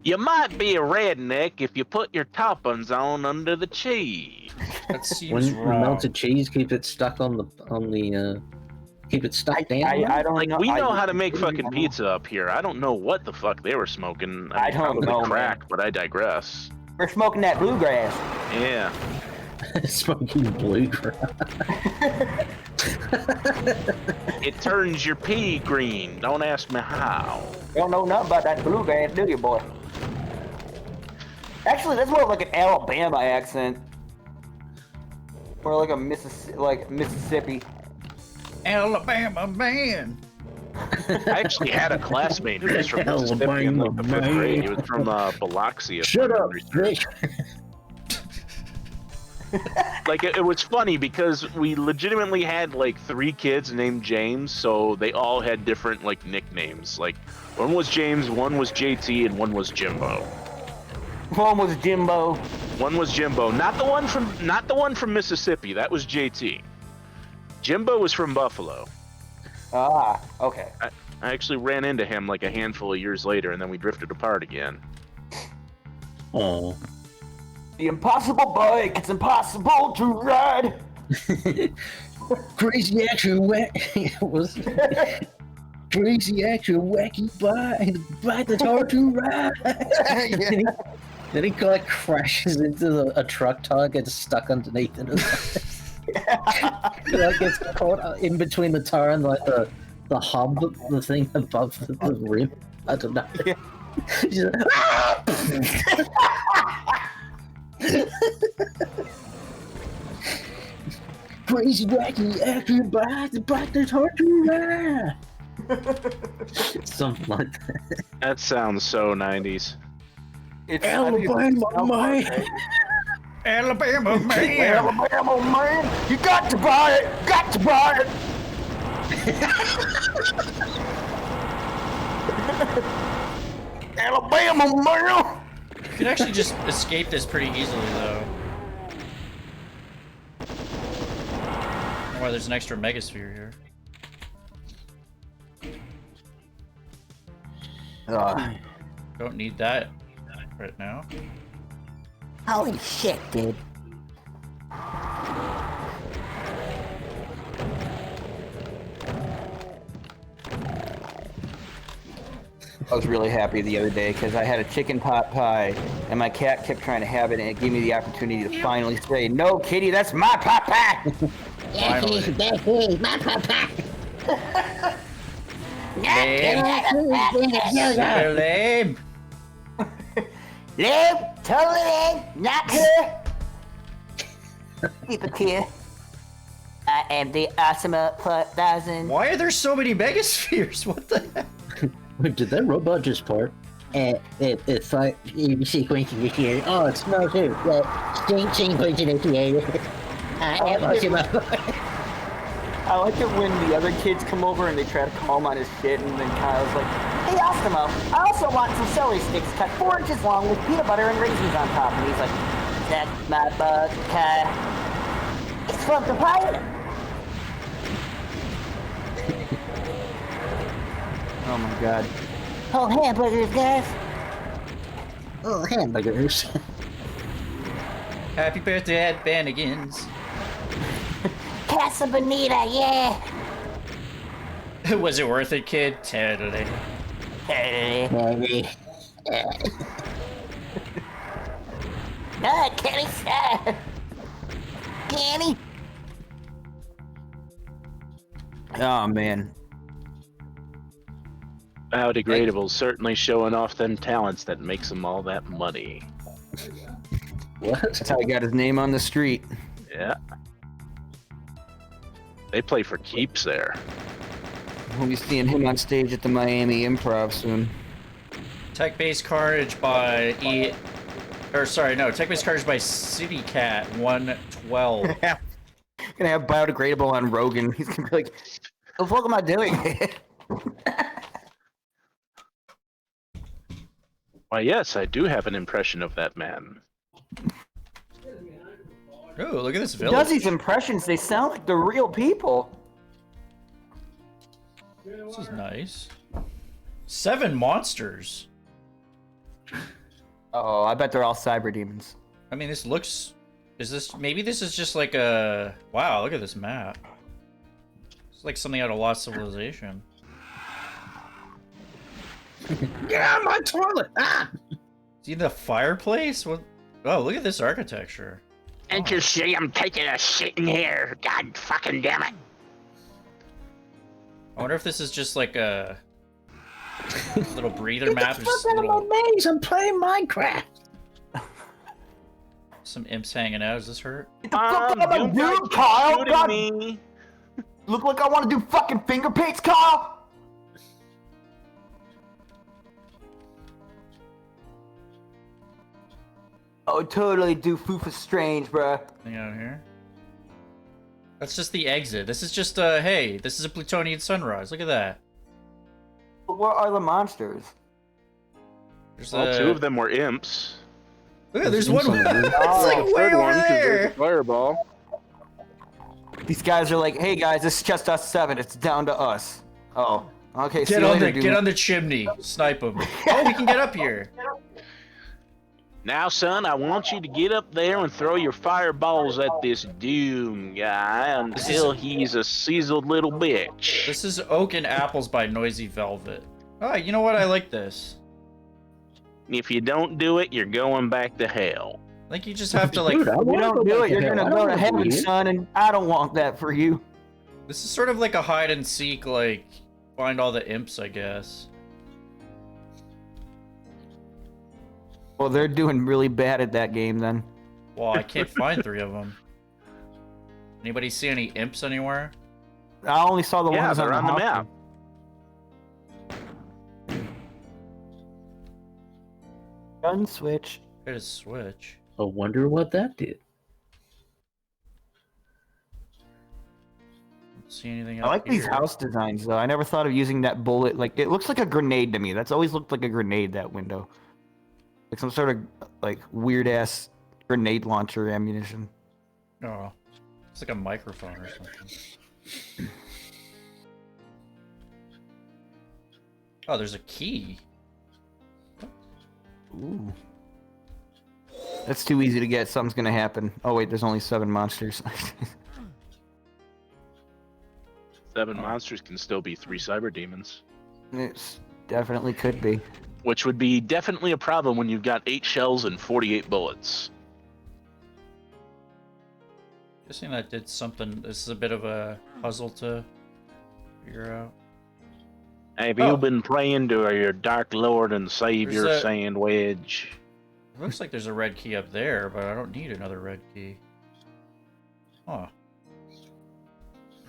You might be a redneck if you put your toppings on under the cheese. That seems When wrong. melted cheese, keep it stuck on the keep it stuck down. I don't Like know. we know how to I make really fucking don't know. pizza up here. I don't know what the fuck they were smoking. I don't probably know, man. crack, but I digress. We're smoking that bluegrass. Yeah. Smoking bluegrass. It turns your pea green. Don't ask me how. Don't know nothing about that bluegrass, do you, boy? Actually, that's more like an Alabama accent. Or like a Mississippi. Alabama man. I actually had a classmate who was from Mississippi in like the 5th grade. He was from Biloxi. if Shut my up, memory serves. bitch. Like it was funny because we legitimately had like 3 kids named James, so they all had different like nicknames. Like one was James, one was JT, and one was Jimbo. One was Jimbo. One was Jimbo, not the one from Mississippi. That was JT. Jimbo was from Buffalo. Ah, okay. I actually ran into him like a handful of years later, and then we drifted apart again. Oh. The impossible bike, it's impossible to ride. Crazy action was crazy action wacky bike that's hard to ride. Then he like crashes into a truck tire, gets stuck underneath it. He like gets caught in between the tire and like the hub, the thing above the rim. I don't know. He's like, crazy wacky action bike, the bike that's hard to ride. Something like that. That sounds so 90s. It's Alabama, man. Alabama man. Alabama man, you got to buy it. Got to buy it. Alabama man. You can actually just escape this pretty easily, though. I don't know why there's an extra megasphere here. Don't need that right now. Holy shit, dude. I was really happy the other day because I had a chicken pot pie and my cat kept trying to have it and it gave me the opportunity to finally say, "No, kitty, that's my pot pie." Finally. My pot pie. So lame. Lame, totally lame, not her. Keep it here. I am the Asima 4000. Why are there so many megaspheres? What the heck? Did that robot just part? It's like sequence initiated. Oh, it's no too. Sequence initiated. I am Ultima. I like it when the other kids come over and they try to call him on his shit, and then Kyle's like, "Hey, Ostimo, I also want some celery sticks cut 4 inches long with peanut butter and raisins on top." And he's like, "That's my bug, Kyle. It's from the pilot." Oh my god. Oh, hamburgers, guys. Oh, hamburgers. Happy birthday at Bannigan's. Casa Bonita, yeah. Was it worth it, kid? Totally. Maybe. Kenny, Kenny. Oh man. Biodegradable, certainly showing off them talents that makes him all that money. What? That's how he got his name on the street. Yeah. They play for keeps there. We'll be seeing him on stage at the Miami Improv soon. Techbase Carnage by Techbase Carnage by CityCat 112. Gonna have biodegradable on Rogan. He's gonna be like, "What the fuck am I doing?" Why, yes, I do have an impression of that man. Oh, look at this He village. does these impressions, they sound like the real people. This is nice. 7 monsters. Oh, I bet they're all cyber demons. I mean, this looks... Maybe this is just like a... Wow, look at this map. It's like something out of Lost Civilization. Get out of my toilet! Ah! See the fireplace? What? Oh, look at this architecture. And you see I'm taking a shit in here. God fucking damn it. I wonder if this is just like a little breather map. Get the fuck out of my maze! I'm playing Minecraft! Some imps hanging out. Does this hurt? Get the fuck out of my dude, Kyle! God. Me. Look like I want to do fucking finger paints, Kyle! I would totally do Fufa Strange, bruh. Thing out here. That's just the exit. This is just hey, this is a Plutonian sunrise. Look at that. But what are the monsters? There's Well, 2 of them were imps. Look, there's one. Imps on the roof. It's like way Third over one, 'cause there's there. a fireball. These guys are like, "Hey guys, this is just us 7. It's down to us." Oh, okay. See Get you on later, the dude. get on the chimney. Snipe him. Oh, we can get up here. Now, son, I want you to get up there and throw your fireballs at this Doom guy until he's a seasoned little bitch. This is Oak and Apples by NoisyVelvet. Oh, you know what? I like this. If you don't do it, you're going back to hell. Like you just have to like. Dude, I If you wanna don't go do back it, you're hell. gonna I go don't to wanna heaven, do it. son, and I don't want that for you. This is sort of like a hide and seek, like find all the imps, I guess. Well, they're doing really bad at that game then. Well, I can't find 3 of them. Anybody see any imps anywhere? I only saw the Yeah, ones they're on the house. map. Gun switch. There's a switch. I wonder what that did. Don't see anything I up like these here. house designs though. I never thought of using that bullet. Like it looks like a grenade to me. That's always looked like a grenade. That window, like some sort of like weird ass grenade launcher ammunition. Oh, it's like a microphone or something. Oh, there's a key. Ooh. That's too easy to get. Something's gonna happen. Oh wait, there's only 7 monsters. 7 monsters can still be 3 cyber demons. It definitely could be. Which would be definitely a problem when you've got 8 shells and 48 bullets. Guessing that did something. This is a bit of a puzzle to figure out. Have you been praying to your Dark Lord and Savior There's a- Sandwich? It looks like there's a red key up there, but I don't need another red key. Huh.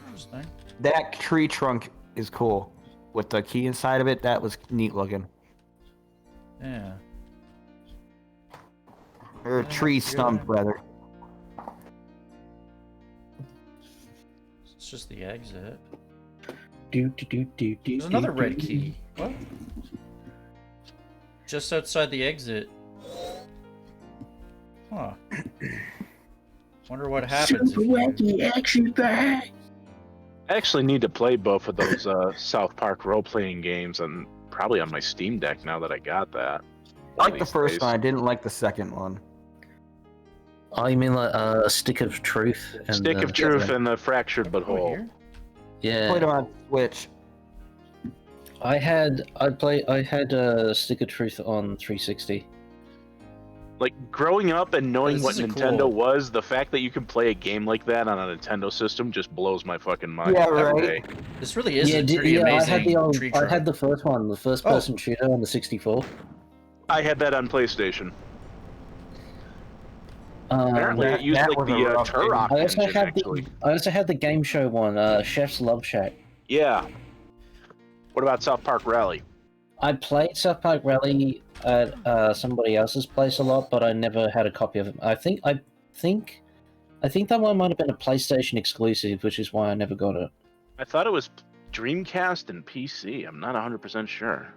Interesting. That tree trunk is cool. With the key inside of it, that was neat looking. Yeah. Or a tree stump, rather. It's just the exit. There's There's another red key. What? Just outside the exit. Huh. Wonder what happens. Super if you- wacky action pack. I actually need to play both of those South Park role-playing games, and probably on my Steam Deck now that I got that. I like the first one. I didn't like the second one. Oh, you mean like a Stick of Truth? And, Stick of Truth and the Fractured But Oh, Whole. here? Yeah. Played them on Switch. I had Stick of Truth on 360. Like, growing up and knowing This what is a Nintendo cool- was, the fact that you can play a game like that on a Nintendo system just blows my fucking mind Yeah, every right. day. This really is a pretty I amazing had the old, tree I trunk. had the first one, the first person shooter on the 64. I had that on PlayStation. Apparently it used that like was a the rough game. Turok I also engine, had actually. I also had the game show one, Chef's Love Shack. Yeah. What about South Park Rally? I played South Park Rally at somebody else's place a lot, but I never had a copy of it. I think that one might have been a PlayStation exclusive, which is why I never got it. I thought it was Dreamcast and PC. I'm not 100% sure.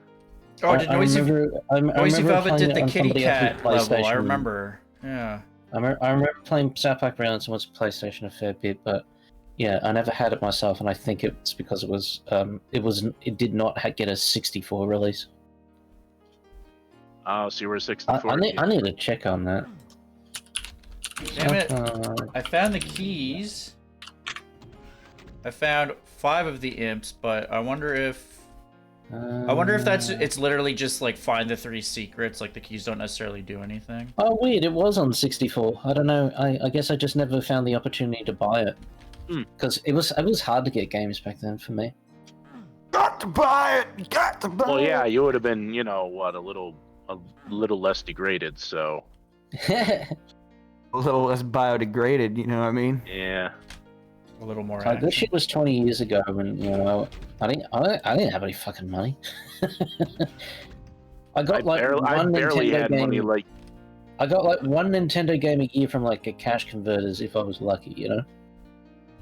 Oh, did Noisy Noisy Velvet did the kitty cat level, I remember. Yeah. I remember playing South Park Rally on someone's PlayStation a fair bit, but yeah, I never had it myself, and I think it's because it did not get a 64 release. Oh, so you were a 64. I need to check on that. Damn it. I found the keys. I found 5 of the imps, but I wonder if it's literally just like find the 3 secrets, like the keys don't necessarily do anything. Oh, weird! It was on 64. I don't know. I guess I just never found the opportunity to buy it because it was hard to get games back then for me. Got to buy it. Got to buy it. Well, yeah, you would have been, you know, what, a little less degraded. So A little less biodegraded. You know what I mean? yeah. A little more Like, this action. shit was 20 years ago, and you know, I didn't have any fucking money. I got I barely had money. Like, I got like one Nintendo game a year from like a cash converters if I was lucky, you know.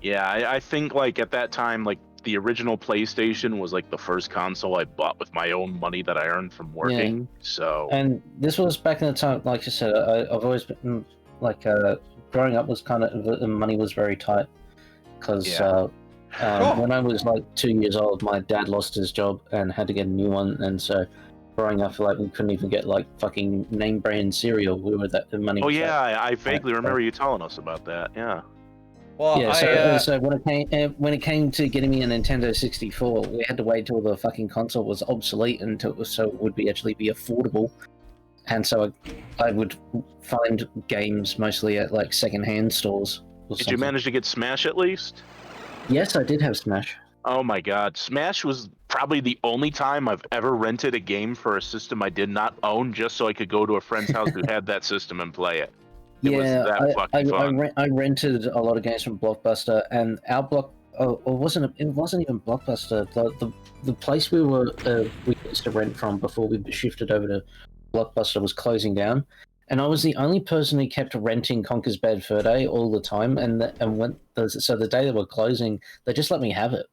yeah, I think like at that time, like the original PlayStation was like the first console I bought with my own money that I earned from working. So And this was back in the time, like I said, I've always been like growing up was kind of the money was very tight because when I was like 2 years old, my dad lost his job and had to get a new one, and so growing up, like we couldn't even get like fucking name brand cereal. We were that the money. oh was yeah, that- I vaguely remember you telling us about that. Yeah. Well, yeah, so when it came to getting me a Nintendo 64, we had to wait till the fucking console was obsolete until it would be actually be affordable. And so I would find games mostly at like secondhand stores. Did you manage to get Smash at least? Yes, I did have Smash. Oh my god, Smash was probably the only time I've ever rented a game for a system I did not own just so I could go to a friend's house who had that system and play it. It was that fucking fun. I rented a lot of games from Blockbuster, and our it wasn't even Blockbuster. The place we used to rent from before we shifted over to Blockbuster was closing down, And I was the only person who kept renting Conker's Bad Fur Day all the time, so the day they were closing, they just let me have it.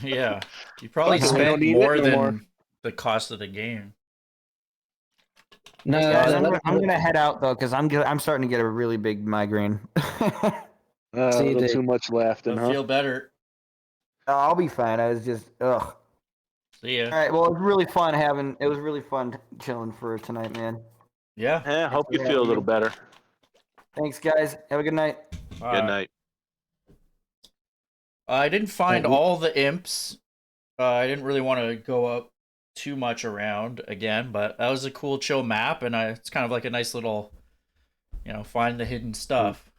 Yeah, you probably Fuck it, we don't spent need more it no than more. the cost of the game. No, Guys, they I'm, let gonna, I'm gonna head out though because I'm starting to get a really big migraine. See A you, little dude. too much laughing, You'll huh? feel better. I'll be fine. I was just ugh. See ya. All right. Well, it was really fun having. It was really fun chilling for tonight, man. Yeah. Yeah, hope you Yeah, feel a you- little better. Thanks, guys. Have a good night. Good night. I didn't find Thank you. all the imps. I didn't really want to go up too much around again, but that was a cool, chill map, and it's kind of like a nice little, find the hidden stuff.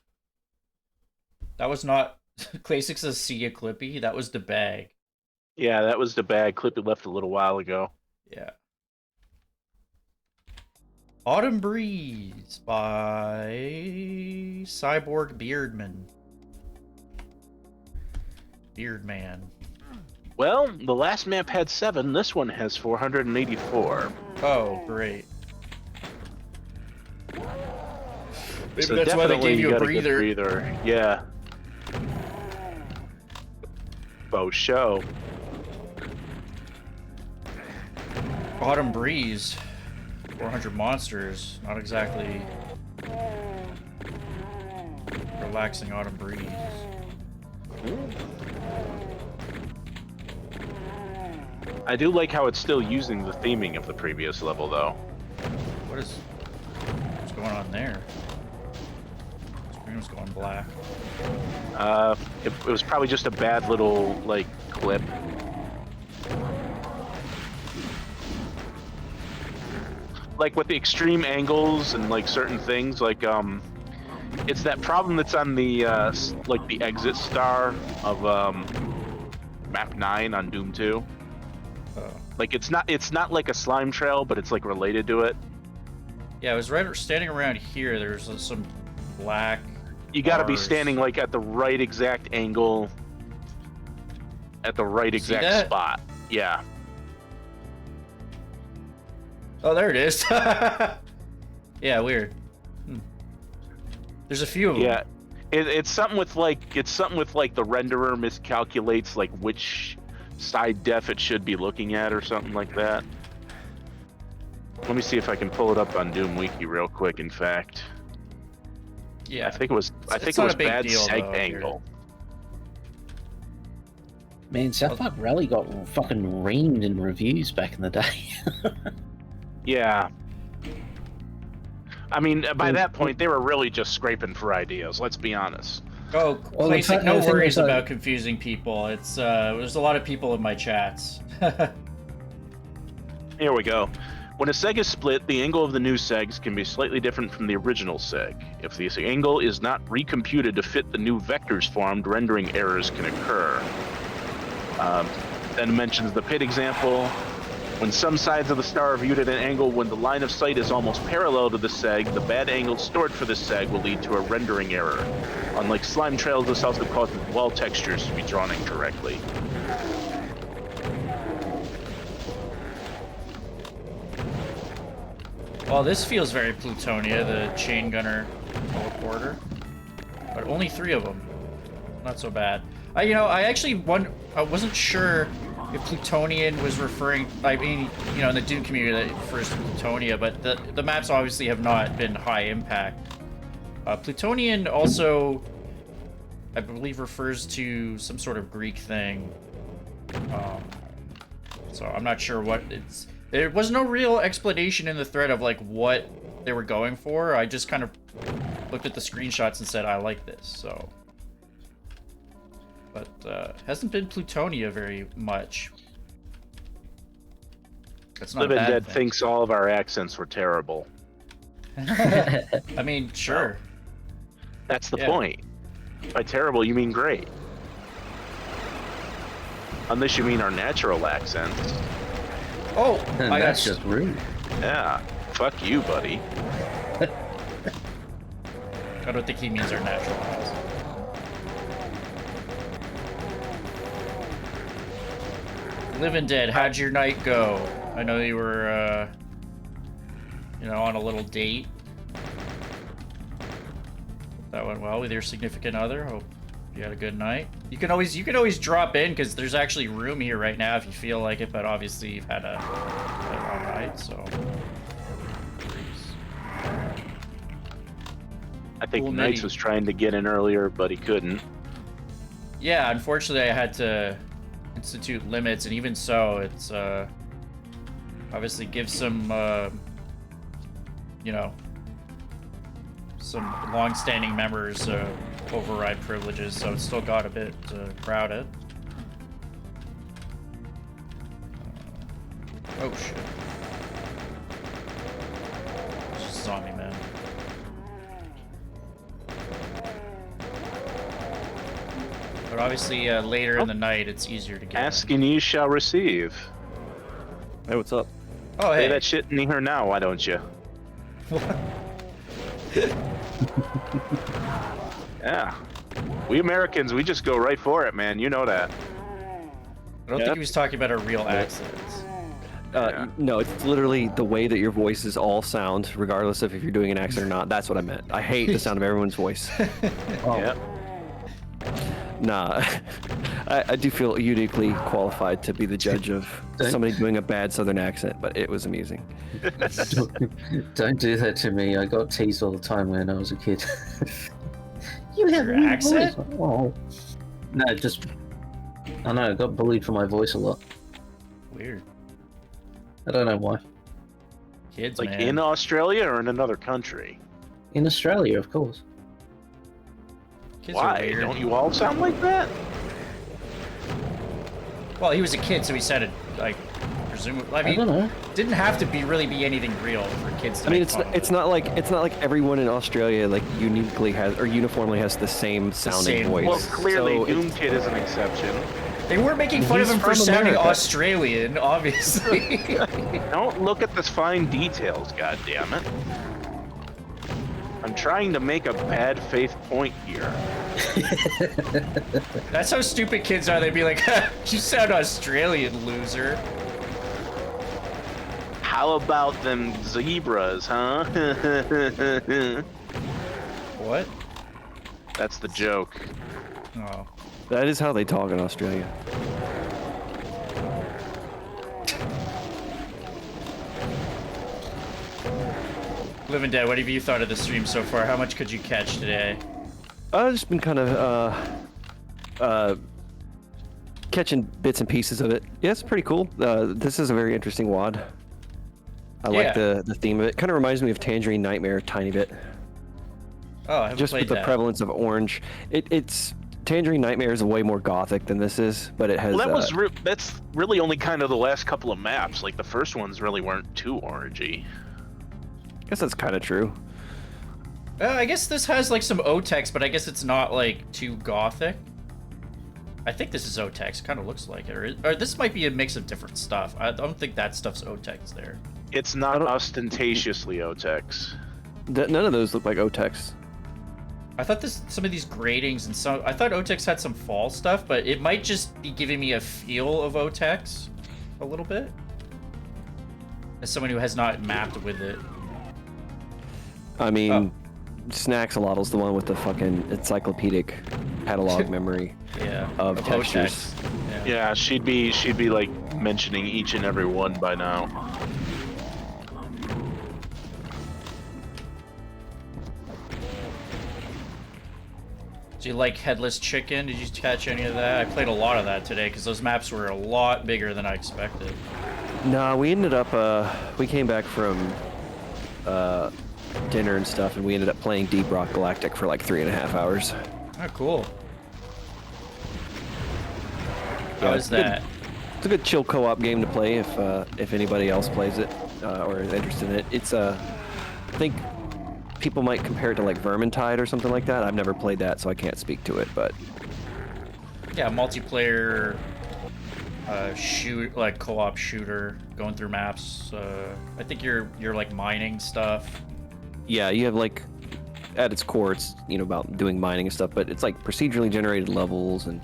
That was not Classic says see a Clippy. That was the bag. Yeah, that was the bag Clippy left a little while ago. Yeah. Autumn Breeze by cyborgbeardman. Beardman. Well, the last map had 7. This one has 484. Oh, great. Maybe So that's why they definitely gave you a got good breather. Yeah. Faux show. Autumn Breeze. 400 monsters. Not exactly relaxing Autumn Breeze. I do like how it's still using the theming of the previous level, though. What's going on there? Screen's going black. It was probably just a bad little, like, clip. Like, with the extreme angles and, like, certain things, like, it's that problem that's on the, like, the exit star of, map 9 on Doom 2. Like, it's not like a slime trail, but it's, like, related to it. Yeah, I was standing around here. There's some black. You gotta be bars. standing, like, at the right exact angle, at the right exact that? spot. Yeah. Oh, there it is. Yeah, weird. There's a few of them. Yeah, it's something with like the renderer miscalculates like which side def it should be looking at or something like that. Let me see if I can pull it up on Doom Wiki real quick. In fact, Yeah. I think it was It's not a big bad deal, seg though, angle. Man, South Park Rally got fucking reamed in reviews back in the day. Yeah. I mean, by that point, they were really just scraping for ideas. Let's be honest. Oh, Well, the Classic, fa- no the thing worries is that- about confusing people. It's there's a lot of people in my chats. Here we go. When a seg is split, the angle of the new segs can be slightly different from the original seg. If the angle is not recomputed to fit the new vectors formed, rendering errors can occur. Then it mentions the pit example. When some sides of the star are viewed at an angle when the line of sight is almost parallel to the seg, the bad angle stored for the seg will lead to a rendering error. Unlike slime trails, this also causes wall textures to be drawn incorrectly. Well, this feels very Plutonia, the chain gunner teleporter. But only 3 of them. Not so bad. I actually I wasn't sure if Plutonian was referring, I mean, in the Doom community that refers to Plutonia, but the maps obviously have not been high impact. Plutonian also, I believe, refers to some sort of Greek thing. So I'm not sure what it's... There was no real explanation in the thread of, like, what they were going for. I just kind of looked at the screenshots and said, I like this, so... But, hasn't been Plutonia very much. That's not a Living bad Dead thing. thinks all of our accents were terrible. I mean, sure. That's the Yeah. point. By terrible, you mean great. Unless you mean our natural accents. Oh, I That's got... just rude. Yeah. Fuck you, buddy. I don't think he means our natural ones. Living Dead, how'd your night go? I know you were, on a little date. that went well with your significant other. Hope you had a good night. You can always drop in because there's actually room here right now if you feel like it. But obviously you've had a long night, so. I think Cool, Knights Nitty. was trying to get in earlier, but he couldn't. Yeah, unfortunately I had to institute limits, and even so, it's obviously gives some you know, some long-standing members override privileges, so it's still got a bit crowded. Oh shit! It's just zombie man. But obviously, later in the night, it's easier to get. Ask and you shall receive. Hey, what's up? Oh, Say hey. that shit in here now, why don't you? Yeah. We Americans, we just go right for it, man. You know that. I don't think he was talking about our real accents. No, it's literally the way that your voices all sound, regardless of if you're doing an accent or not. That's what I meant. I hate the sound of everyone's voice. Yeah. Nah, I do feel uniquely qualified to be the judge of somebody doing a bad Southern accent, but it was amusing. Don't do that to me. I got teased all the time when I was a kid. You have Your a weird accent? voice. Oh. No, just I know I got bullied for my voice a lot. Weird. I don't know why. Kids, Like man. in Australia or in another country? In Australia, of course. Kids are Why? weird. Don't you all sound like that? Well, he was a kid, so he sounded like presumably. I I mean, don't know. didn't have to be anything real for kids to I mean, make it's fun of it's it. not like everyone in Australia like uniquely has or uniformly has the same sounding same voice. Well, clearly So Doom it's- Kid is an exception. They were making fun of He's him for from sounding America. Australian, obviously. Don't look at the fine details, goddammit. I'm trying to make a bad faith point here. That's how stupid kids are. They'd be like, "You sound Australian, loser." How about them zebras, huh? What? That's the joke. Oh. That is how they talk in Australia. Living Dead, what have you thought of the stream so far? How much could you catch today? I've just been kind of catching bits and pieces of it. Yeah, it's pretty cool. This is a very interesting WAD. I like the theme of it. Kind of reminds me of Tangerine Nightmare a tiny bit. Oh, I haven't Just played with the that. prevalence of orange. It's Tangerine Nightmare is way more gothic than this is, but it has. Well, that was that's really only kind of the last couple of maps. Like the first ones really weren't too orangey. I guess that's kind of true. I guess this has like some O-Tex, but I guess it's not like too gothic. I think this is O-Tex. Kind of looks like it, or this might be a mix of different stuff. I don't think that stuff's O-Tex there. It's not ostentatiously Otex. None of those look like O-Tex. I thought some of these gratings and some. I thought O-Tex had some fall stuff, but it might just be giving me a feel of O-Tex a little bit. As someone who has not mapped with it. I mean, Snaxolotl's the one with the fucking encyclopedic catalog memory of textures. O-Tex. Yeah, she'd be like mentioning each and every one by now. Do you like Headless Chicken? Did you catch any of that? I played a lot of that today because those maps were a lot bigger than I expected. No, we ended up, we came back from dinner and stuff, and we ended up playing Deep Rock Galactic for like 3.5 hours. Oh, cool. Yeah, How is that? It's a good chill co-op game to play if anybody else plays it or is interested in it. It's I think people might compare it to like Vermintide or something like that. I've never played that, so I can't speak to it. But Yeah, multiplayer, like co-op shooter, going through maps. I think you're like mining stuff. yeah, you have like at its core, it's about doing mining and stuff, but it's like procedurally generated levels, and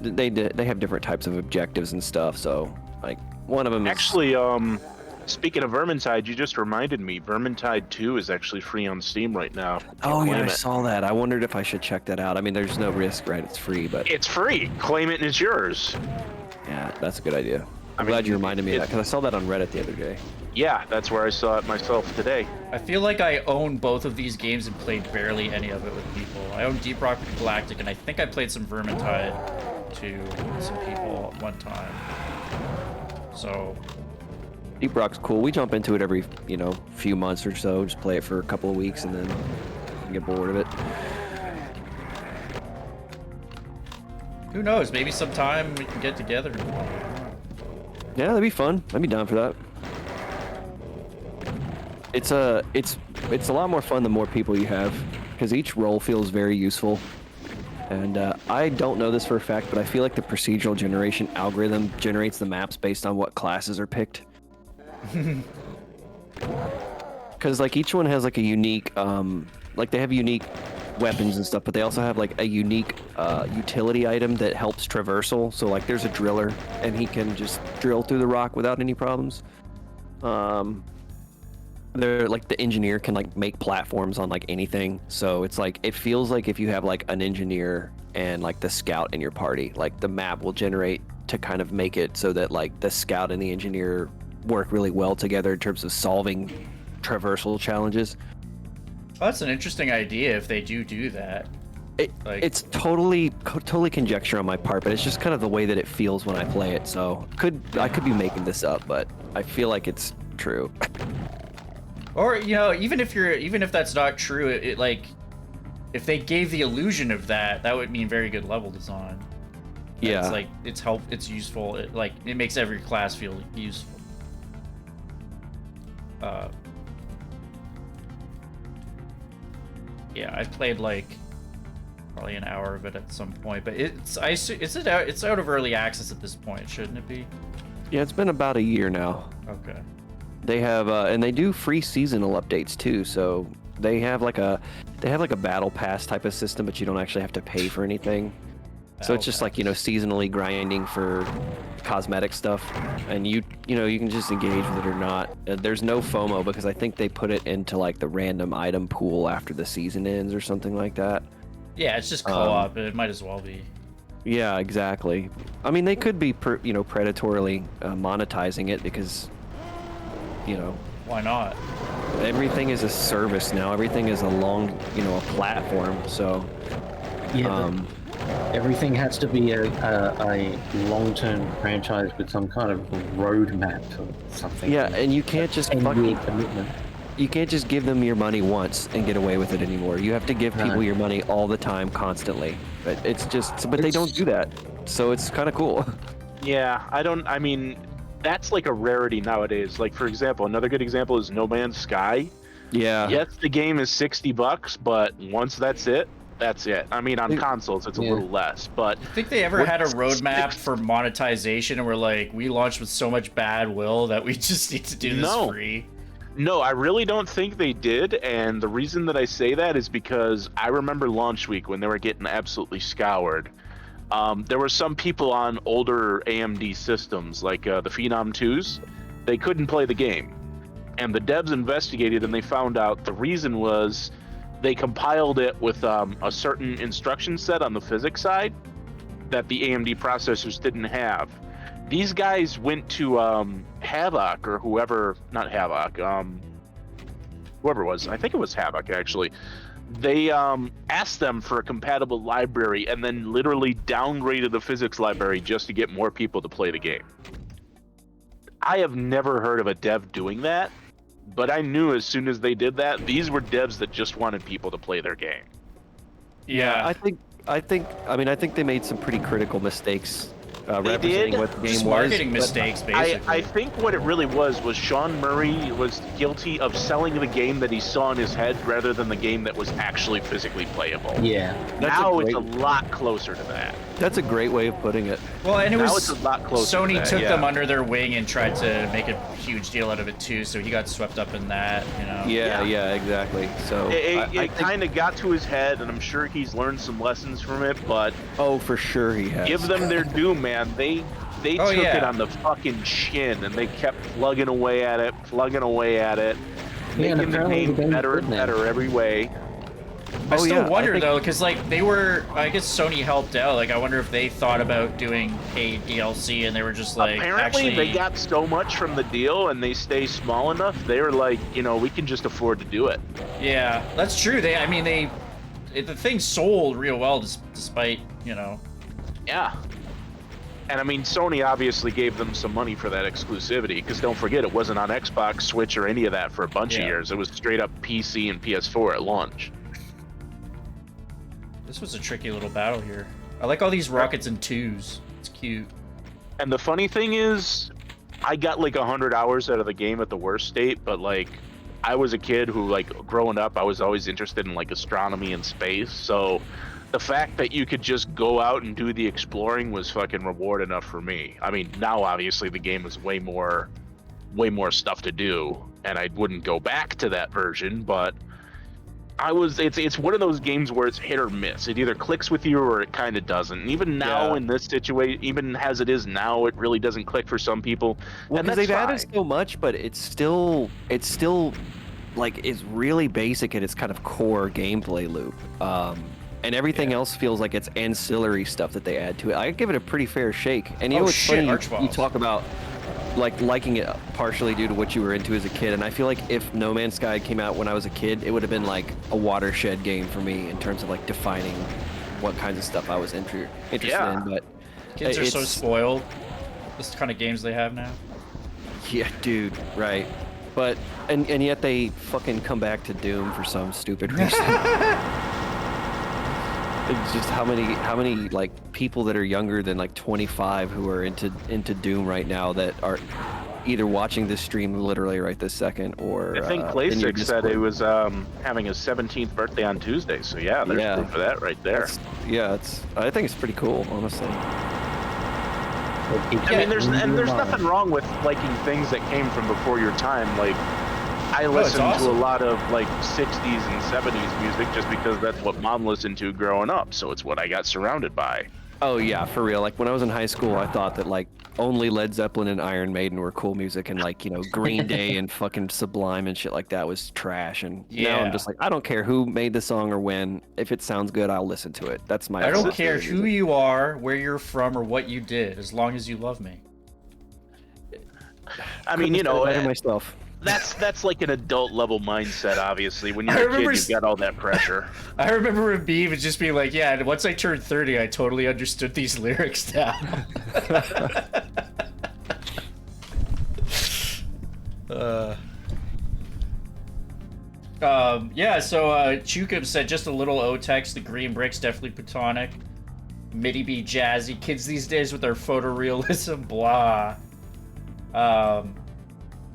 they have different types of objectives and stuff. So like one of them is Actually, Speaking of Vermintide, you just reminded me. Vermintide 2 is actually free on Steam right now. Oh yeah, Claim I it. saw that. I wondered if I should check that out. I mean, there's no risk, right? It's free, but It's free. Claim it and it's yours. yeah, that's a good idea. I'm glad you reminded me of that because I saw that on Reddit the other day. Yeah, that's where I saw it myself today. I feel like I own both of these games and played barely any of it with people. I own Deep Rock Galactic, and I think I played some Vermintide to some people at one time. So Deep Rock's cool. We jump into it every, few months or so. Just play it for a couple of weeks and then get bored of it. who knows? Maybe sometime we can get together. Yeah, that'd be fun. I'd be down for that. It's a lot more fun the more people you have, because each role feels very useful. And I don't know this for a fact, but I feel like the procedural generation algorithm generates the maps based on what classes are picked. Because like each one has like a unique, like they have unique weapons and stuff, but they also have like a unique utility item that helps traversal. So like there's a driller, and he can just drill through the rock without any problems. They're like the engineer can like make platforms on like anything. So it's like it feels like if you have like an engineer and like the scout in your party, like the map will generate to kind of make it so that like the scout and the engineer work really well together in terms of solving traversal challenges. Oh, that's an interesting idea if they do that. It's totally conjecture on my part, but it's just kind of the way that it feels when I play it. So I could be making this up, but I feel like it's true. Or even if that's not true, it like if they gave the illusion of that would mean very good level design. Yeah, it's like it's useful. It makes every class feel useful. Yeah, I played like probably an hour of it at some point, but it's out of early access at this point, shouldn't it be? Yeah, it's been about a year now. Okay. They have and they do free seasonal updates too, so they have like a battle pass type of system, but you don't actually have to pay for anything. So it's just like seasonally grinding for cosmetic stuff, and you can just engage with it or not. There's no FOMO because I think they put it into like the random item pool after the season ends or something like that. Yeah, it's just co-op. It might as well be. Yeah, exactly. I mean, they could be predatorily monetizing it because why not? Everything is a service now. Everything is a platform. So yeah, everything has to be a long-term franchise with some kind of roadmap or something. Yeah, and you can't just commitment. You can't just give them your money once and get away with it anymore. You have to give people your money all the time, constantly. But they don't do that. So it's kind of cool. Yeah, I mean, that's like a rarity nowadays. Like, for example, another good example is No Man's Sky. Yeah. Yes, the game is $60, but once that's it. I mean, on consoles, it's a little less, but... I think they ever had a roadmap for monetization and were like, we launched with so much bad will that we just need to do this free? No, I really don't think they did, and the reason that I say that is because I remember launch week when they were getting absolutely scoured. There were some people on older AMD systems, like the Phenom 2s, they couldn't play the game. And the devs investigated and they found out the reason was they compiled it with a certain instruction set on the physics side that the AMD processors didn't have. These guys went to Havoc or whoever, not Havoc, whoever it was, I think it was Havoc actually. They asked them for a compatible library and then literally downgraded the physics library just to get more people to play the game. I have never heard of a dev doing that, but I knew as soon as they did that, these were devs that just wanted people to play their game. Yeah, I think they made some pretty critical mistakes representing what the game just was. Marketing mistakes, basically. I think what it really was Sean Murray was guilty of selling the game that he saw in his head rather than the game that was actually physically playable. Yeah. Now it's a lot closer to that. That's a great way of putting it. Well, and now it's a lot closer Sony to that, took them under their wing and tried to make a huge deal out of it too, so he got swept up in that, Yeah, exactly. So it kind of got to his head, and I'm sure he's learned some lessons from it, but oh, for sure he has. Give them their due, man. They Oh, took it yeah. on the fucking chin, and they kept plugging away at it, Yeah, and making the apparently the game game's better good and now. better every way. I still yeah, I wonder think- though, because like they were, I guess Sony helped out. Like I wonder if they thought about doing paid DLC and they were just like, Apparently, actually, they got so much from the deal, and they stay small enough. They were like, we can just afford to do it. yeah, that's true. I mean, the thing sold real well, despite Yeah. And I mean, Sony obviously gave them some money for that exclusivity, because don't forget, it wasn't on Xbox, Switch, or any of that for a bunch of years. It was straight up PC and PS4 at launch. This was a tricky little battle here. I like all these rockets in twos. It's cute. And the funny thing is, I got like 100 hours out of the game at the worst state, but like, I was a kid who, like, growing up, I was always interested in like astronomy and space, so the fact that you could just go out and do the exploring was fucking reward enough for me. I mean, now obviously the game is way more stuff to do, and I wouldn't go back to that version, but it's one of those games where it's hit or miss. It either clicks with you or it kind of doesn't. And even now in this situation, even as it is now, it really doesn't click for some people. Well, and because that's they've fine. added so much, but it's still like it's really basic at its kind of core gameplay loop. And everything else feels like it's ancillary stuff that they add to it. I give it a pretty fair shake. And you know what's funny? You talk about like liking it partially due to what you were into as a kid, and I feel like if No Man's Sky came out when I was a kid, it would have been like a watershed game for me in terms of like defining what kinds of stuff I was interested in. But Kids are so spoiled. This kind of games they have now. Yeah, dude, right. But and yet they fucking come back to Doom for some stupid reason. It's just how many like people that are younger than like 25 who are into Doom right now that are either watching this stream literally right this second, or I think Classic said he was having his 17th birthday on Tuesday, so yeah, there's proof of that right there. I think it's pretty cool, honestly. I mean, there's nothing wrong with liking things that came from before your time. Like, I listen to a lot of like 60s and 70s music just because that's what mom listened to growing up, so it's what I got surrounded by. Oh yeah, for real. Like when I was in high school, I thought that like only Led Zeppelin and Iron Maiden were cool music, and like, Green Day and fucking Sublime and shit like that was trash. And now I'm just like, I don't care who made the song or when. If it sounds good, I'll listen to it. That's my. I don't care who you are, where you're from, or what you did, as long as you love me. I mean, myself. That's like an adult level mindset, obviously. When you're a kid, you've got all that pressure. I remember Beav was just being like, yeah, once I turned 30, I totally understood these lyrics now. Yeah, so Chukub said just a little O-text, the green brick's definitely Plutonic. MIDI be jazzy. Kids these days with their photorealism, blah.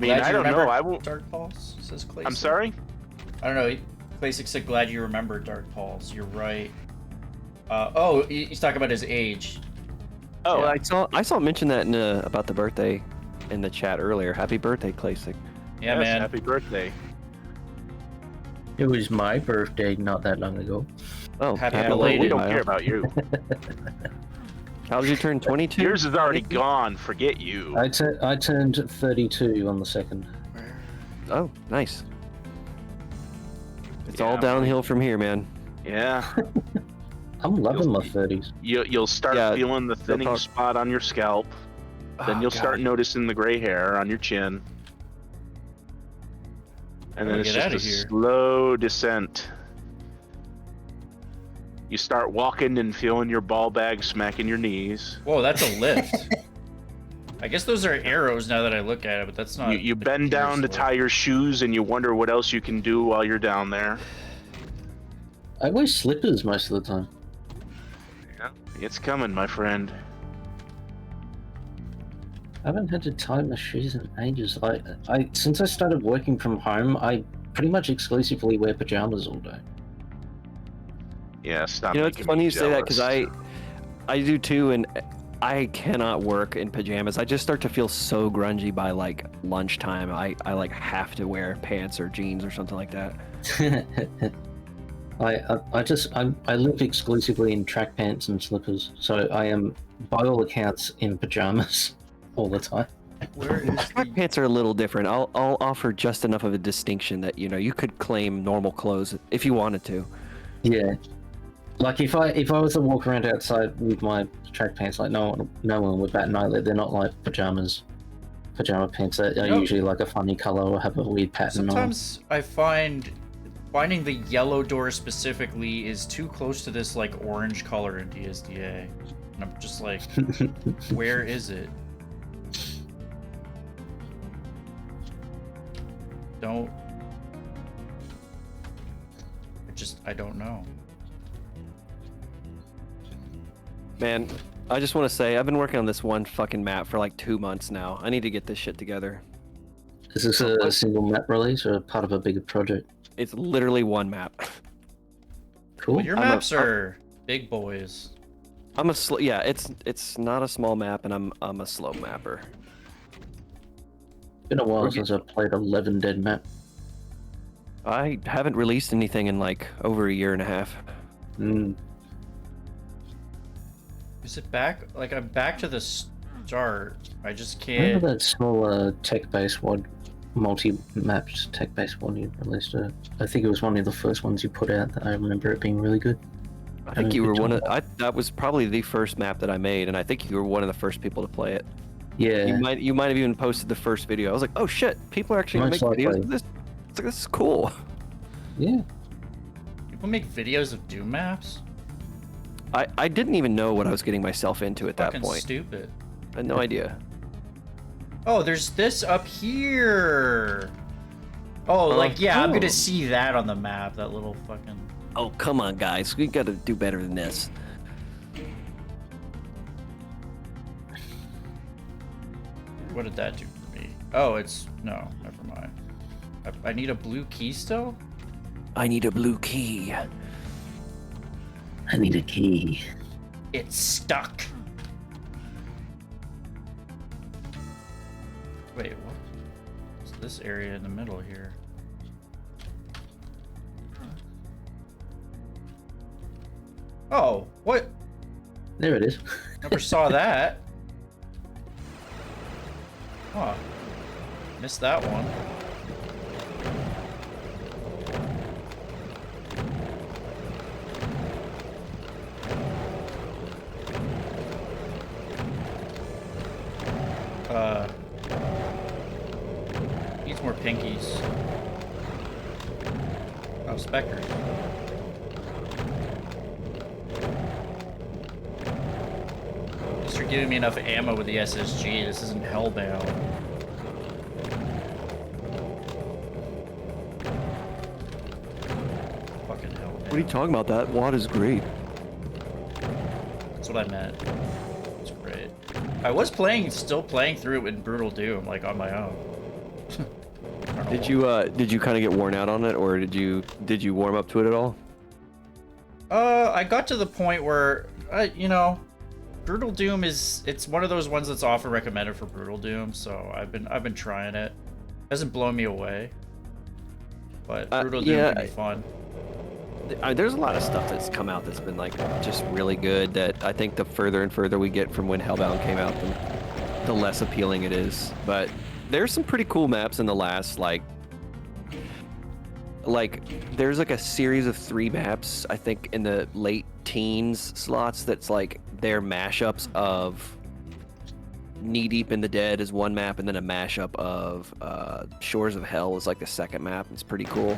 I mean, I don't know. I won't. Dark Pulse, says Clay. I'm sorry? I don't know. Classic said, glad you remember Dark Pulse. You're right. He's talking about his age. Oh, yeah. I saw mention that in about the birthday in the chat earlier. Happy birthday, Classic. Yeah, yes, man. Happy birthday. It was my birthday not that long ago. Oh, happy belated. We don't care about you. How did you turn 22? Yours is already gone. Forget you. I turned 32 on the 2nd. Oh, nice. It's all downhill from here, man. Yeah. I'm loving my 30s. You'll start feeling the thinning spot on your scalp. Then you'll start noticing the gray hair on your chin. And then it's just a slow descent. You start walking and feeling your ball bag smacking your knees. Whoa, that's a lift. I guess those are arrows now that I look at it, but that's not... You bend down to tie your shoes and you wonder what else you can do while you're down there. I wear slippers most of the time. Yeah, it's coming, my friend. I haven't had to tie my shoes in ages. Since I started working from home, I pretty much exclusively wear pajamas all day. Yeah, stop. It's funny you say that because I do too, and I cannot work in pajamas. I just start to feel so grungy by like lunchtime. I like have to wear pants or jeans or something like that. I live exclusively in track pants and slippers, so I am by all accounts, in pajamas all the time. Where is Track pants are a little different. I'll offer just enough of a distinction that you could claim normal clothes if you wanted to. Yeah. Like if I was to walk around outside with my track pants, like no one would bat an eyelid. They're not like pajama pants that are usually like a funny color or have a weird pattern. Sometimes I find finding the yellow door specifically is too close to this like orange color in DSDA, and I'm just like, where is it? I don't know. Man, I just want to say I've been working on this one fucking map for like 2 months now. I need to get this shit together. Is this a single map release or part of a bigger project? It's literally one map. Cool. But your maps are big boys. Yeah, it's not a small map, and I'm a slow mapper. Been a while since I've played 11 Dead map. I haven't released anything in like over a year and a half. Is it back? Like, I'm back to the start. I just can't. Remember that small Techbase WOD, multi-maps Techbase WOD you released? I think it was one of the first ones you put out. That I remember it being really good. I think you were one of. That was probably the first map that I made, and I think you were one of the first people to play it. Yeah. You might have even posted the first video. I was like, oh shit, people are actually making videos of this. It's like, this is cool. Yeah. People make videos of Doom maps? I didn't even know what I was getting myself into at that Fucking point. Stupid. I had no idea. Oh, there's this up here. Oh, like, yeah, I'm gonna see that on the map. That little fucking. Oh, come on, guys. We gotta do better than this. What did that do for me? Oh, no, never mind. I need a blue key still? I need a blue key. I need a key. It's stuck. Wait, what? It's this area in the middle here. Oh, what? There it is. Never saw that. Huh. Missed that one. Needs more pinkies. Oh, Spectre. Just for giving me enough ammo with the SSG. This isn't Hellbound. Fucking Hellbound. What are you talking about? That WOD is great. That's what I meant. It's great. I was still playing through it in Brutal Doom, like on my own. Did you kind of get worn out on it, or did you warm up to it at all? I got to the point where, Brutal Doom it's one of those ones that's often recommended for Brutal Doom, so I've been trying it. It hasn't blown me away, but Brutal Doom can be fun. There's a lot of stuff that's come out that's been like just really good. That I think the further and further we get from when Hellbound came out, the less appealing it is. But there's some pretty cool maps in the last like there's like a series of 3 maps I think in the late teens slots that's like they're mashups of Knee Deep in the Dead is one map, and then a mashup of Shores of Hell is like the second map. It's pretty cool.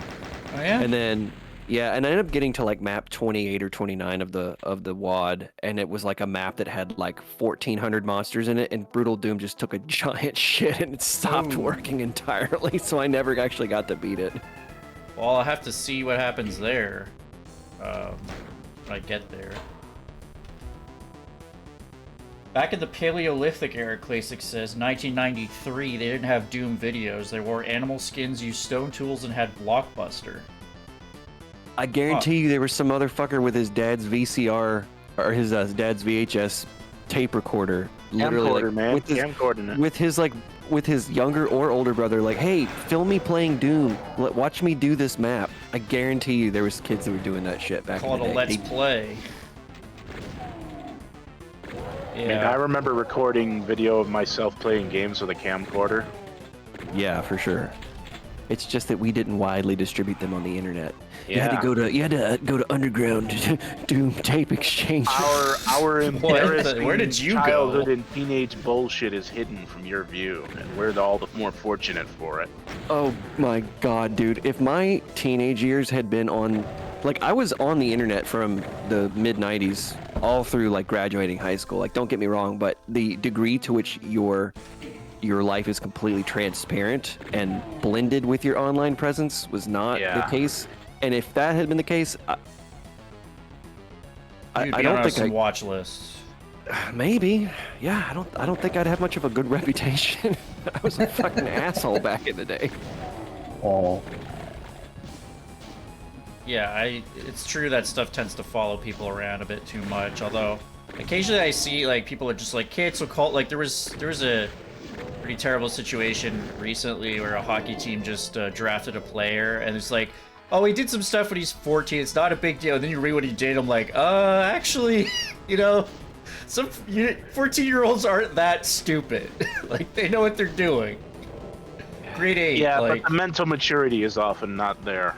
Oh yeah. And then yeah, and I ended up getting to like map 28 or 29 of the WOD, and it was like a map that had like 1,400 monsters in it, and Brutal Doom just took a giant shit and it stopped working entirely, so I never actually got to beat it. Well, I'll have to see what happens there when I get there. Back in the Paleolithic era, Classic says, 1993, they didn't have Doom videos. They wore animal skins, used stone tools, and had Blockbuster. I guarantee you there was some motherfucker with his dad's VCR or his dad's VHS tape recorder, literally camcorder, man. with his younger or older brother, like, hey, film me playing Doom. Watch me do this map. I guarantee you there was kids that were doing that shit back in the day. Call it a Let's Play. I mean, I remember recording video of myself playing games with a camcorder. Yeah, for sure. It's just that we didn't widely distribute them on the internet. Yeah. You had to go to underground Doom tape exchange. Our embarrassing where did you childhood go? and teenage bullshit is hidden from your view, and we're all the more fortunate for it. Oh my god, dude. If my teenage years had been on... Like, I was on the internet from the mid-90s all through, like, graduating high school. Like, don't get me wrong, but the degree to which your life is completely transparent and blended with your online presence was not the case. And if that had been the case, I don't think I'd watch lists. Maybe, yeah. I don't think I'd have much of a good reputation. I was a fucking asshole back in the day. Oh. Yeah, it's true that stuff tends to follow people around a bit too much. Although occasionally I see like people are just like, "Okay, it's so cult." Like there was a pretty terrible situation recently where a hockey team just drafted a player, and it's like, oh, he did some stuff when he's 14. It's not a big deal. And then you read what he did. I'm like, actually, you know, some 14-year-olds aren't that stupid. Like, they know what they're doing. Grade 8. Yeah, like, but the mental maturity is often not there.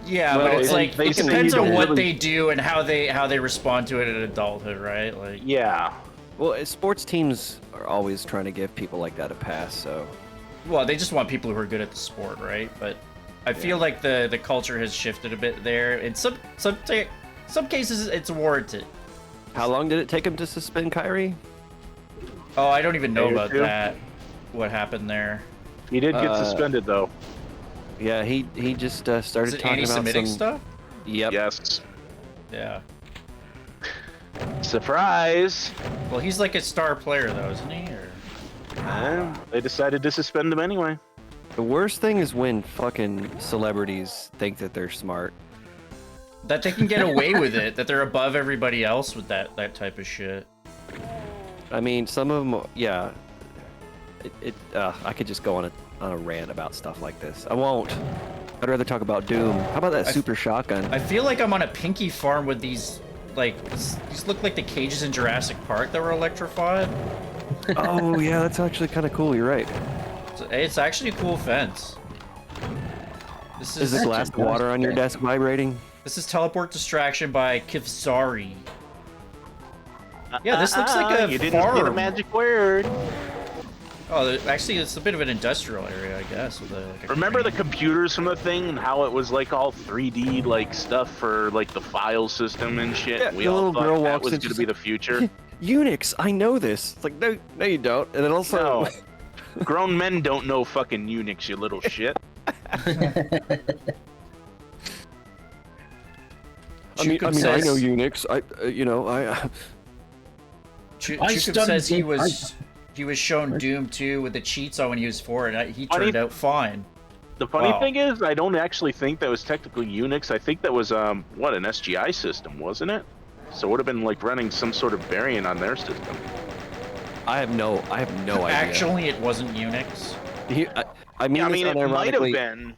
Yeah, Well, but it's like, they it depends on what they do and how they respond to it in adulthood, right? Like, yeah. Well, sports teams are always trying to give people like that a pass, so... Well, they just want people who are good at the sport, right? But I feel like the culture has shifted a bit there. In some cases, it's warranted. How long did it take him to suspend Kyrie? Oh, I don't even know about that. What happened there? He did get suspended, though. Yeah, he just started Is it talking about anti-Semitic some... stuff? Yep. Yes. Yeah. Surprise! Well, he's like a star player, though, isn't he? Or... They decided to suspend him anyway. The worst thing is when fucking celebrities think that they're smart. That they can get away with it, that they're above everybody else with that type of shit. I mean, some of them, yeah. I could just go on a rant about stuff like this. I won't. I'd rather talk about Doom. How about that super shotgun? I feel like I'm on a pinky farm with these, like, these look like the cages in Jurassic Park that were electrified. Oh, yeah, that's actually kind of cool. You're right. It's actually a cool fence. Is the glass of water on your desk vibrating? This is Teleport Distraction by kvsari. Yeah, this looks like a you didn't farm. get a magic word. Oh, actually, it's a bit of an industrial area, I guess. With like Remember the computers from the thing and how it was like all 3D like stuff for like the file system and shit? Yeah, we the all little girl thought that walks was in, going to she's be like, the future. Unix, I know this. It's like, no, you don't. And then also... No. Grown men don't know fucking Unix, you little shit. I mean, I know Unix. Chukum says he was shown Doom 2 with the cheats on when he was 4, and he turned out fine. The funny thing is, I don't actually think that was technically Unix. I think that was an SGI system, wasn't it? So it would have been like running some sort of variant on their system. I have no idea. Actually, it wasn't Unix. I mean, it might have been.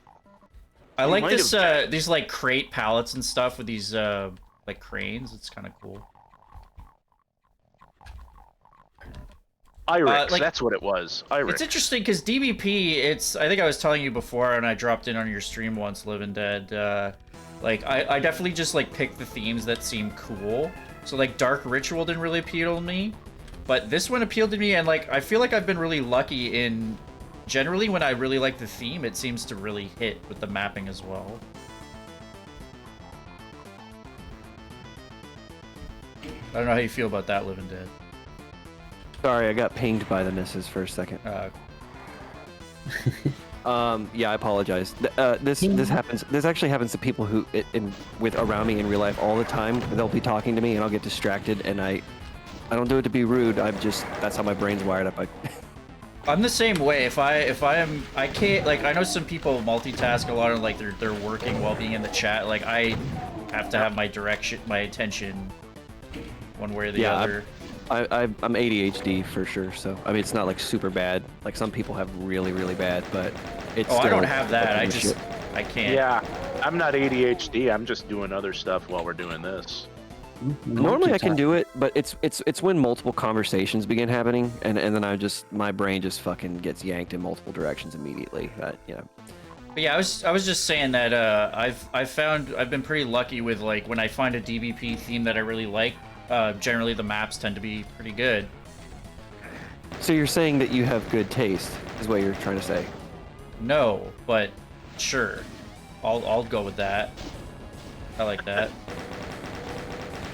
I like this these like crate pallets and stuff with these like cranes. It's kind of cool. IRIX, that's what it was. IRIX. It's interesting because DBP, I think I was telling you before, and I dropped in on your stream once, Living Dead. Like I definitely just like picked the themes that seem cool. So like Dark Ritual didn't really appeal to me, but this one appealed to me, and like I feel like I've been really lucky in. Generally, when I really like the theme, it seems to really hit with the mapping as well. I don't know how you feel about that, Living Dead. Sorry, I got pinged by the missus for a second. Yeah, I apologize. This happens. This actually happens to people who around me in real life all the time. They'll be talking to me, and I'll get distracted, and I don't do it to be rude. That's how my brain's wired up. I'm the same way. I can't, like, I know some people multitask a lot and like they're working while being in the chat. Like I have to have my attention one way or the other. I'm ADHD for sure. So I mean, it's not like super bad. Like some people have really, really bad, but it's. I don't have that. I can't. Yeah, I'm not ADHD. I'm just doing other stuff while we're doing this. Normally I can do it, but it's when multiple conversations begin happening, and then my brain just fucking gets yanked in multiple directions immediately. But yeah, I was just saying that I've been pretty lucky with like when I find a DBP theme that I really like. Generally the maps tend to be pretty good. So you're saying that you have good taste, is what you're trying to say? No, but sure, I'll go with that. I like that.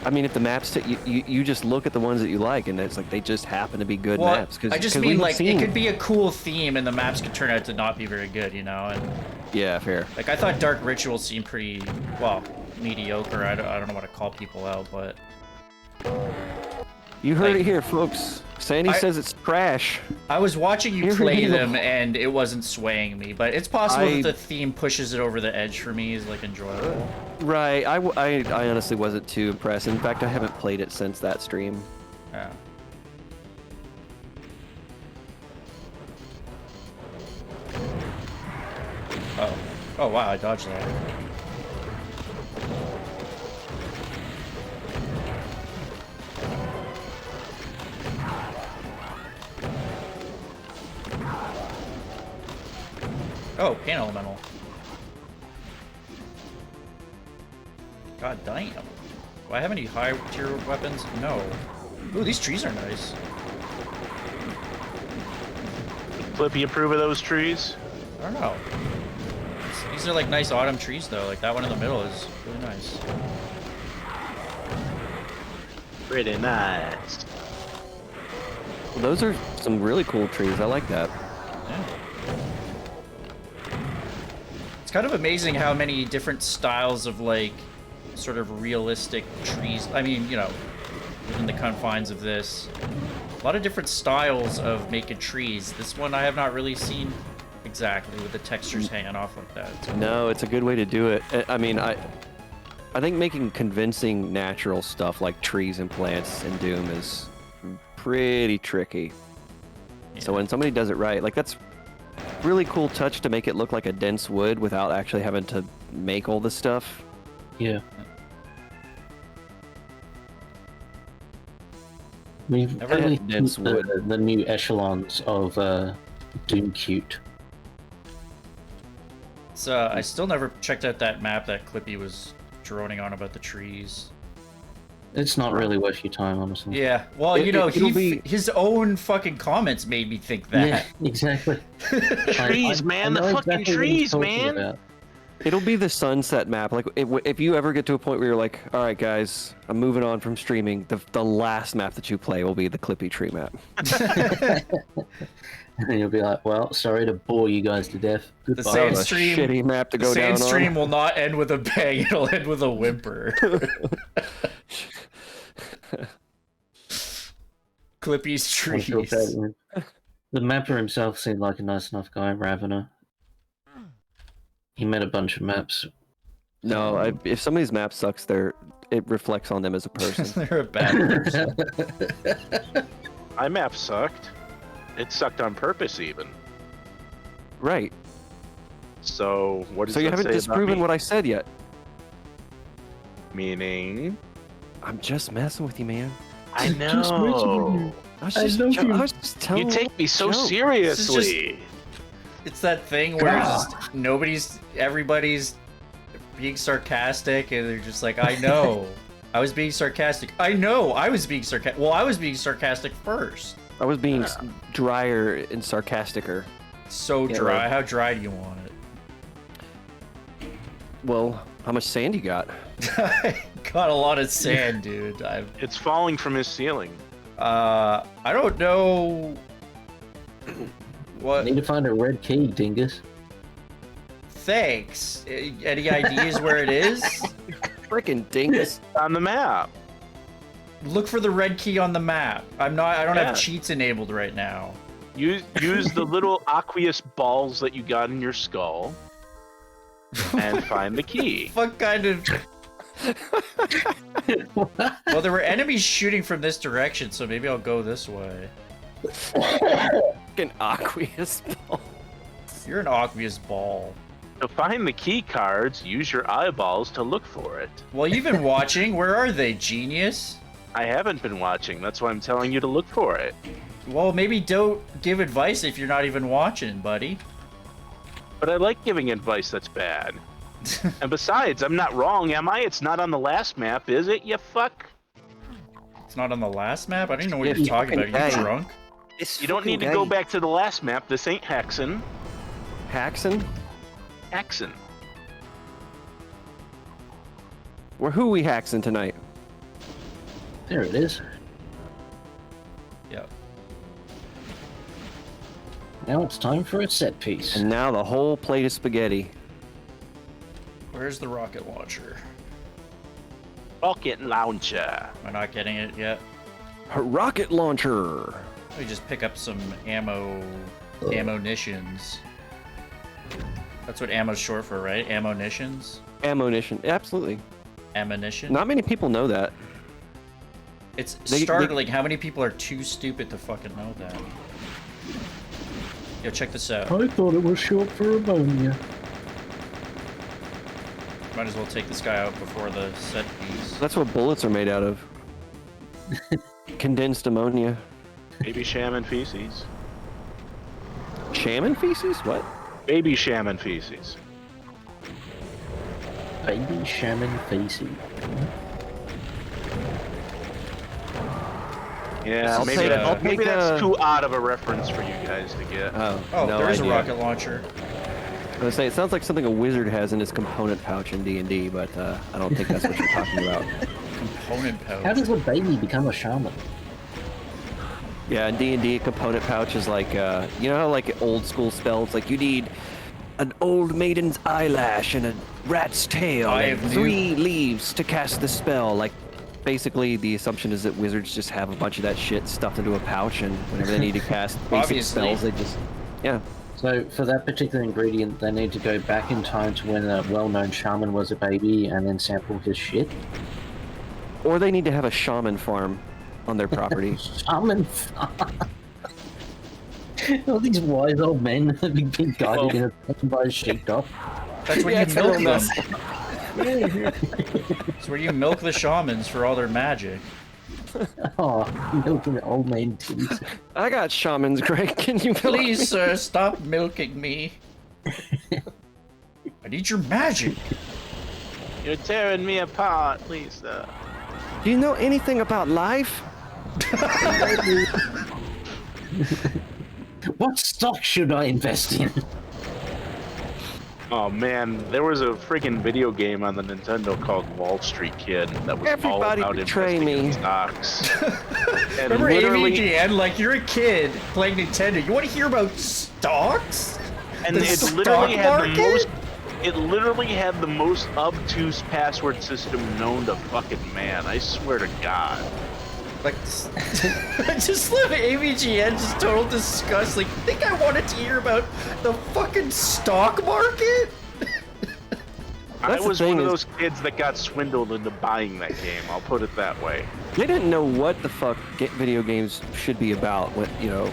I mean, if the maps, you just look at the ones that you like, and it's like they just happen to be good maps. I just mean like it could be a cool theme, and the maps could turn out to not be very good, you know. And yeah, fair. Like I thought Dark Ritual seemed pretty mediocre. I don't know what to call people out, but you heard it here, folks. Sandy says it's trash. I was watching you play them, and it wasn't swaying me, but it's possible that the theme pushes it over the edge for me. Is like enjoyable. Right. I honestly wasn't too impressed. In fact, I haven't played it since that stream. Yeah. Oh wow! I dodged that. Oh, pain elemental. God damn. Do I have any high tier weapons? No. Ooh, these trees are nice. Flip, you approve of those trees? I don't know. These are like nice autumn trees though. Like that one in the middle is really nice. Pretty nice. Well, those are some really cool trees. I like that. Yeah. It's kind of amazing how many different styles of like sort of realistic trees. I mean, you know, within the confines of this, a lot of different styles of making trees. This one I have not really seen exactly with the textures hanging off like that. No, it's a good way to do it. I mean, I think making convincing natural stuff like trees and plants in Doom is pretty tricky. Yeah. So when somebody does it right, like that's really cool touch to make it look like a dense wood without actually having to make all this stuff. Yeah. We've only dense wood. The new echelons of Doom Cute. So I still never checked out that map that Clippy was droning on about the trees. It's not really worth your time, honestly. Yeah, well, you know, his own fucking comments made me think that. Yeah, exactly. Trees, man, the fucking trees, man. It'll be the sunset map. Like, if you ever get to a point where you're like, all right, guys, I'm moving on from streaming, the last map that you play will be the Clippy Tree map. And you'll be like, well, sorry to bore you guys to death. Goodbye. The sand stream, shitty map to go down on. The sand stream will not end with a bang, it'll end with a whimper. Clippy's trees. The mapper himself seemed like a nice enough guy, Ravener. He made a bunch of maps. No, if somebody's map sucks, it reflects on them as a person. They're a bad person. My map sucked. It sucked on purpose, even. Right. So what does So you that haven't say disproven about me? what I said yet. Meaning? I'm just messing with you, man. I know. I was just telling you take me so seriously. It's that thing where everybody's being sarcastic, and they're just like, I know. I was being sarcastic. I know I was being sarcastic. Well, I was being sarcastic first. I was being drier and sarcasticer. So dry. How dry do you want it? Well, how much sand you got? I got a lot of sand, dude. It's falling from his ceiling. I don't know. What? Need to find a red key, dingus. Thanks. Any ideas where it is? Freaking dingus. On the map. Look for the red key on the map. I don't have cheats enabled right now. Use the little aqueous balls that you got in your skull and find the key. What kind of... Well, there were enemies shooting from this direction, so maybe I'll go this way. Fucking aqueous ball. You're an aqueous ball. To find the key cards, use your eyeballs to look for it. Well, you've been watching. Where are they, genius? I haven't been watching. That's why I'm telling you to look for it. Well, maybe don't give advice if you're not even watching, buddy. But I like giving advice that's bad. And besides, I'm not wrong, am I? It's not on the last map, is it, you fuck? It's not on the last map? I don't even know what you're talking about. Are you drunk? You don't need to go back to the last map. This ain't Hexen. Haxon? Hexen. Who are we haxing tonight? There it is. Yep. Now it's time for a set piece. And now the whole plate of spaghetti. Where's the rocket launcher? Rocket launcher. Am I not getting it yet? A rocket launcher. Let me just pick up some ammunitions. That's what ammo's short for, right? Ammonitions? Ammunition, absolutely. Ammunition? Not many people know that. It's startling how many people are too stupid to fucking know that. Yo, check this out. I thought it was short for ammonia. Might as well take this guy out before the set piece. That's what bullets are made out of. Condensed ammonia. Baby shaman feces. Shaman feces? What? Baby shaman feces. Baby shaman feces. Yeah, I'll maybe, take, maybe that's too odd of a reference for you guys to get. Oh, no there is a idea. rocket launcher. I was gonna say, it sounds like something a wizard has in his component pouch in D&D, but I don't think that's what you're talking about. Component pouch. How does a baby become a shaman? Yeah, in D&D, a component pouch is like, you know how like old school spells, like you need an old maiden's eyelash and a rat's tail and 3 leaves to cast the spell. Like, basically, the assumption is that wizards just have a bunch of that shit stuffed into a pouch, and whenever they need to cast basic spells, they just, yeah. So for that particular ingredient, they need to go back in time to when a well-known shaman was a baby and then sample his shit? Or they need to have a shaman farm on their property. Shaman farm? All these wise old men have been guided in a by a sheepdog. That's where you milk them. It's where you milk the shamans for all their magic. Oh, milking old man titties. I got shamans, Greg. Can you please, sir, stop milking me? I need your magic. You're tearing me apart, please, sir. Do you know anything about life? What stock should I invest in? Oh man, there was a freaking video game on the Nintendo called Wall Street Kid that was Everybody all about betray investing in me. stocks. And Remember literally- AVGN? Like, you're a kid playing Nintendo. You want to hear about stocks? And The it stock literally had the market? most. It literally had the most obtuse password system known to fucking man. I swear to God. Like, I just love AVGN, just total disgust. Like, you think I wanted to hear about the fucking stock market? I was one of those kids that got swindled into buying that game. I'll put it that way. They didn't know what the fuck video games should be about. What, you know?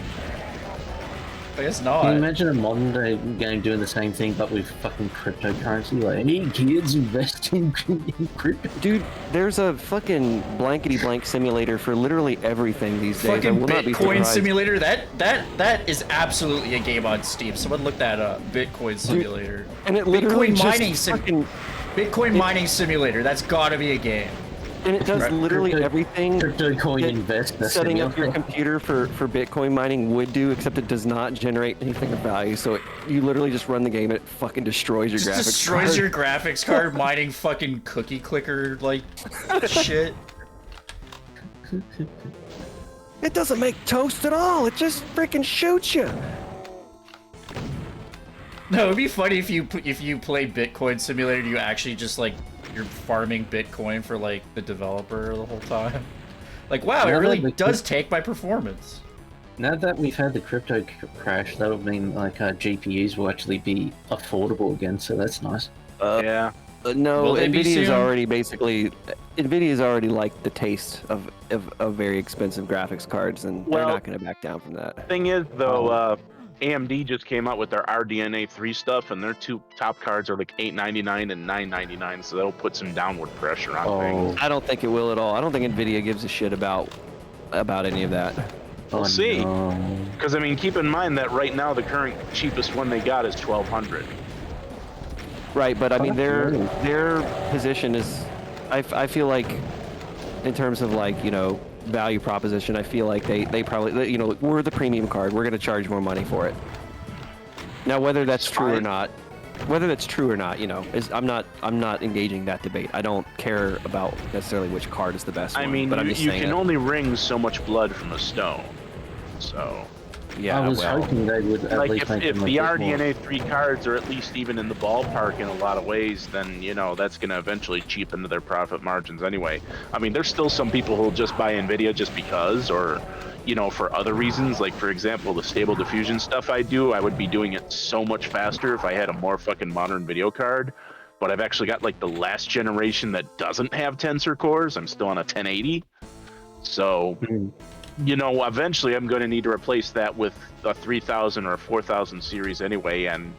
I guess Can not. you imagine a modern day game doing the same thing but with fucking cryptocurrency? Like, hey kids, invest in crypto. Dude, there's a fucking blankety blank simulator for literally everything these days. I Fucking will not be Bitcoin surprised. Simulator. That is absolutely a game on Steam. Someone look that up. Bitcoin Simulator. And it literally Bitcoin just mining Bitcoin mining simulator. That's gotta be a game. And it does literally everything Cryptocoin that invest setting up your computer for Bitcoin mining would do, except it does not generate anything of value. So you literally just run the game and it fucking destroys your Just graphics destroys card. your graphics card mining fucking cookie clicker like shit. It doesn't make toast at all. It just freaking shoots you. No, it'd be funny if you played Bitcoin Simulator. You actually just like you're farming Bitcoin for like the developer the whole time. Like, wow, it really does take my performance. Now that we've had the crypto crash, that would mean like GPUs will actually be affordable again, so that's nice. Yeah. No, Will they be Nvidia's soon? already Nvidia's already like the taste of very expensive graphics cards, and they're Well, not going to back down from that. Thing is, though, AMD just came out with their RDNA 3 stuff, and their two top cards are like $899 and $999, so that'll put some downward pressure on things. I don't think it will at all. I don't think Nvidia gives a shit about any of that. We'll see. Because I mean, keep in mind that right now the current cheapest one they got is $1,200. Right, but I mean their position is, I feel like, in terms of like, you know, value proposition, I feel like they probably, you know, we're the premium card, we're going to charge more money for it. Now whether that's true or not, you know, I'm not engaging that debate. I don't care about necessarily which card is the best one. I mean, but I'm you can only wring so much blood from a stone. So yeah, I was hoping they would at least make if them the a bit more. RDNA 3 cards are at least even in the ballpark in a lot of ways, then, you know, that's going to eventually cheapen their profit margins anyway. I mean, there's still some people who'll just buy NVIDIA just because, or, you know, for other reasons. Like, for example, the Stable Diffusion stuff I do, I would be doing it so much faster if I had a more fucking modern video card. But I've actually got, like, the last generation that doesn't have tensor cores. I'm still on a 1080. So... you know, eventually I'm going to need to replace that with a 3000 or a 4000 series anyway, and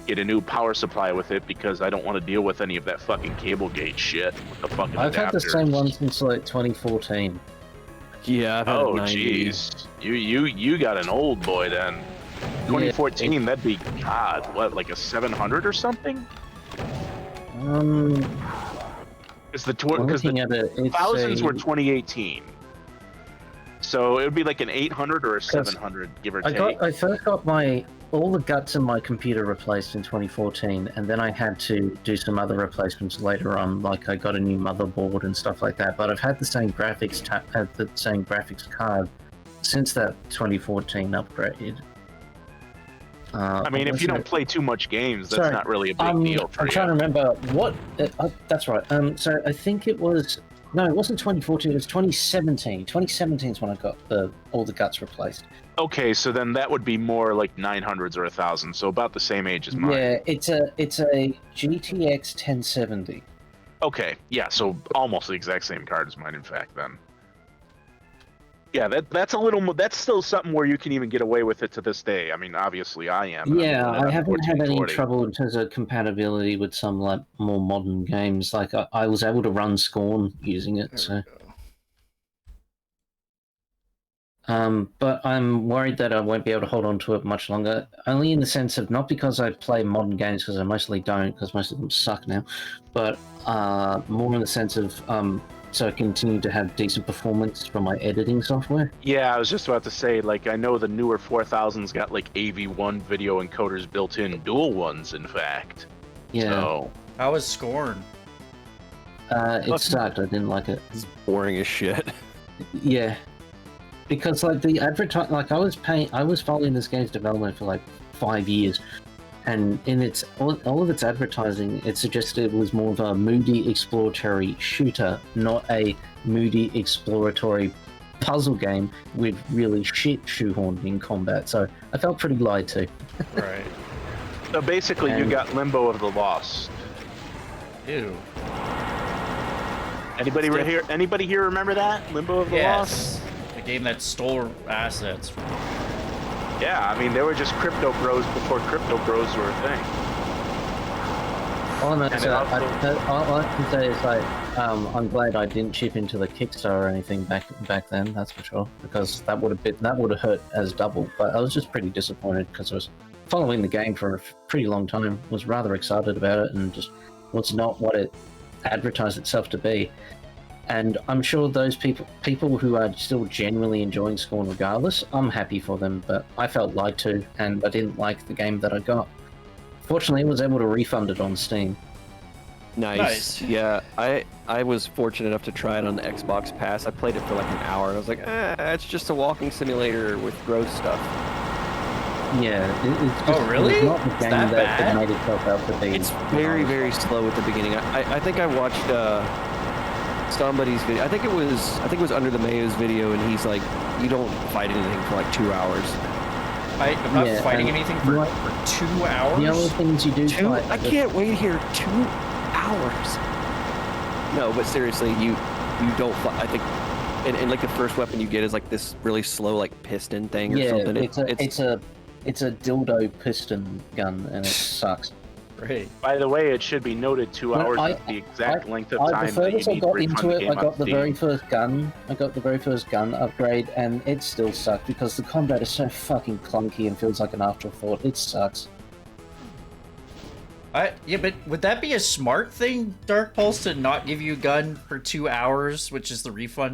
get a new power supply with it, because I don't want to deal with any of that fucking cable gauge shit with the fucking I've had the adapters. same one since like 2014. Yeah, I've had Oh, 90. jeez. You got an old boy then. 2014, that'd be, God, what, like a 700 or something? Because the thousands were 2018. So it would be like an 800 or a 700, give or take. I first got all the guts in my computer replaced in 2014, and then I had to do some other replacements later on, like I got a new motherboard and stuff like that. But I've had the same graphics card since that 2014 upgrade. I mean, if you don't play too much games, that's not really a big deal for I'm you. trying to remember what. That's right. So I think it was. No, it wasn't 2014. It was 2017. 2017 is when I got all the guts replaced. Okay, so then that would be more like 900s or 1000, so about the same age as mine. Yeah, it's a GTX 1070. Okay, yeah, so almost the exact same card as mine, in fact, then. Yeah, that's a little more. That's still something where you can even get away with it to this day. I mean, obviously I am. Yeah, I haven't had any 1440. trouble in terms of compatibility with some like more modern games. Like I was able to run Scorn using it. So. But I'm worried that I won't be able to hold on to it much longer. Only in the sense of not because I play modern games, because I mostly don't, because most of them suck now. But more in the sense of so I continue to have decent performance from my editing software. Yeah, I was just about to say, like, I know the newer 4000's got like AV1 video encoders built in, dual ones, in fact. Yeah. So, How is Scorn? It sucked. I didn't like it. It's boring as shit. Yeah. Because like the I was following this game's development for like 5 years, and in all of its advertising, it suggested it was more of a moody exploratory shooter, not a moody exploratory puzzle game with really shit shoehorned in combat. So I felt pretty lied to. Right. So basically, you got Limbo of the Lost. Ew. Anybody here remember that? Limbo of the Lost? The game that stole assets. Yeah, I mean, they were just crypto bros before crypto bros were a thing. All I can say is like, I'm glad I didn't chip into the Kickstarter or anything back then. That's for sure, because that would have hurt as double. But I was just pretty disappointed because I was following the game for a pretty long time. Was rather excited about it, and just was not what it advertised itself to be. And I'm sure those people who are still genuinely enjoying Scorn regardless, I'm happy for them, but I felt lied to, and I didn't like the game that I got. Fortunately, I was able to refund it on Steam. Nice. Yeah, I was fortunate enough to try it on the Xbox Pass. I played it for like an hour, and I was like, it's just a walking simulator with gross stuff. Yeah, it's just, really? It's not the game that made itself out to be. It's very, very slow at the beginning. I think I watched somebody's video. I think it was Under the Mayo's video, and he's like, you don't fight anything for like 2 hours. I'm not fighting anything for 2 hours? The only things you do fight... I can't wait here 2 hours. No, but seriously, you don't fight. I think, and like the first weapon you get is like this really slow like piston thing or something. It's a dildo piston gun, and it sucks. Great. By the way, it should be noted 2 Well, hours I- is the exact length of The time that you furthest I need to got refund into the it, game I got on the Steam. very first gun. I got the very first gun upgrade, and it still sucked because the combat is so fucking clunky and feels like an afterthought. It sucks. Yeah, but would that be a smart thing, Dark Pulse, to not give you a gun for 2 hours, which is the refund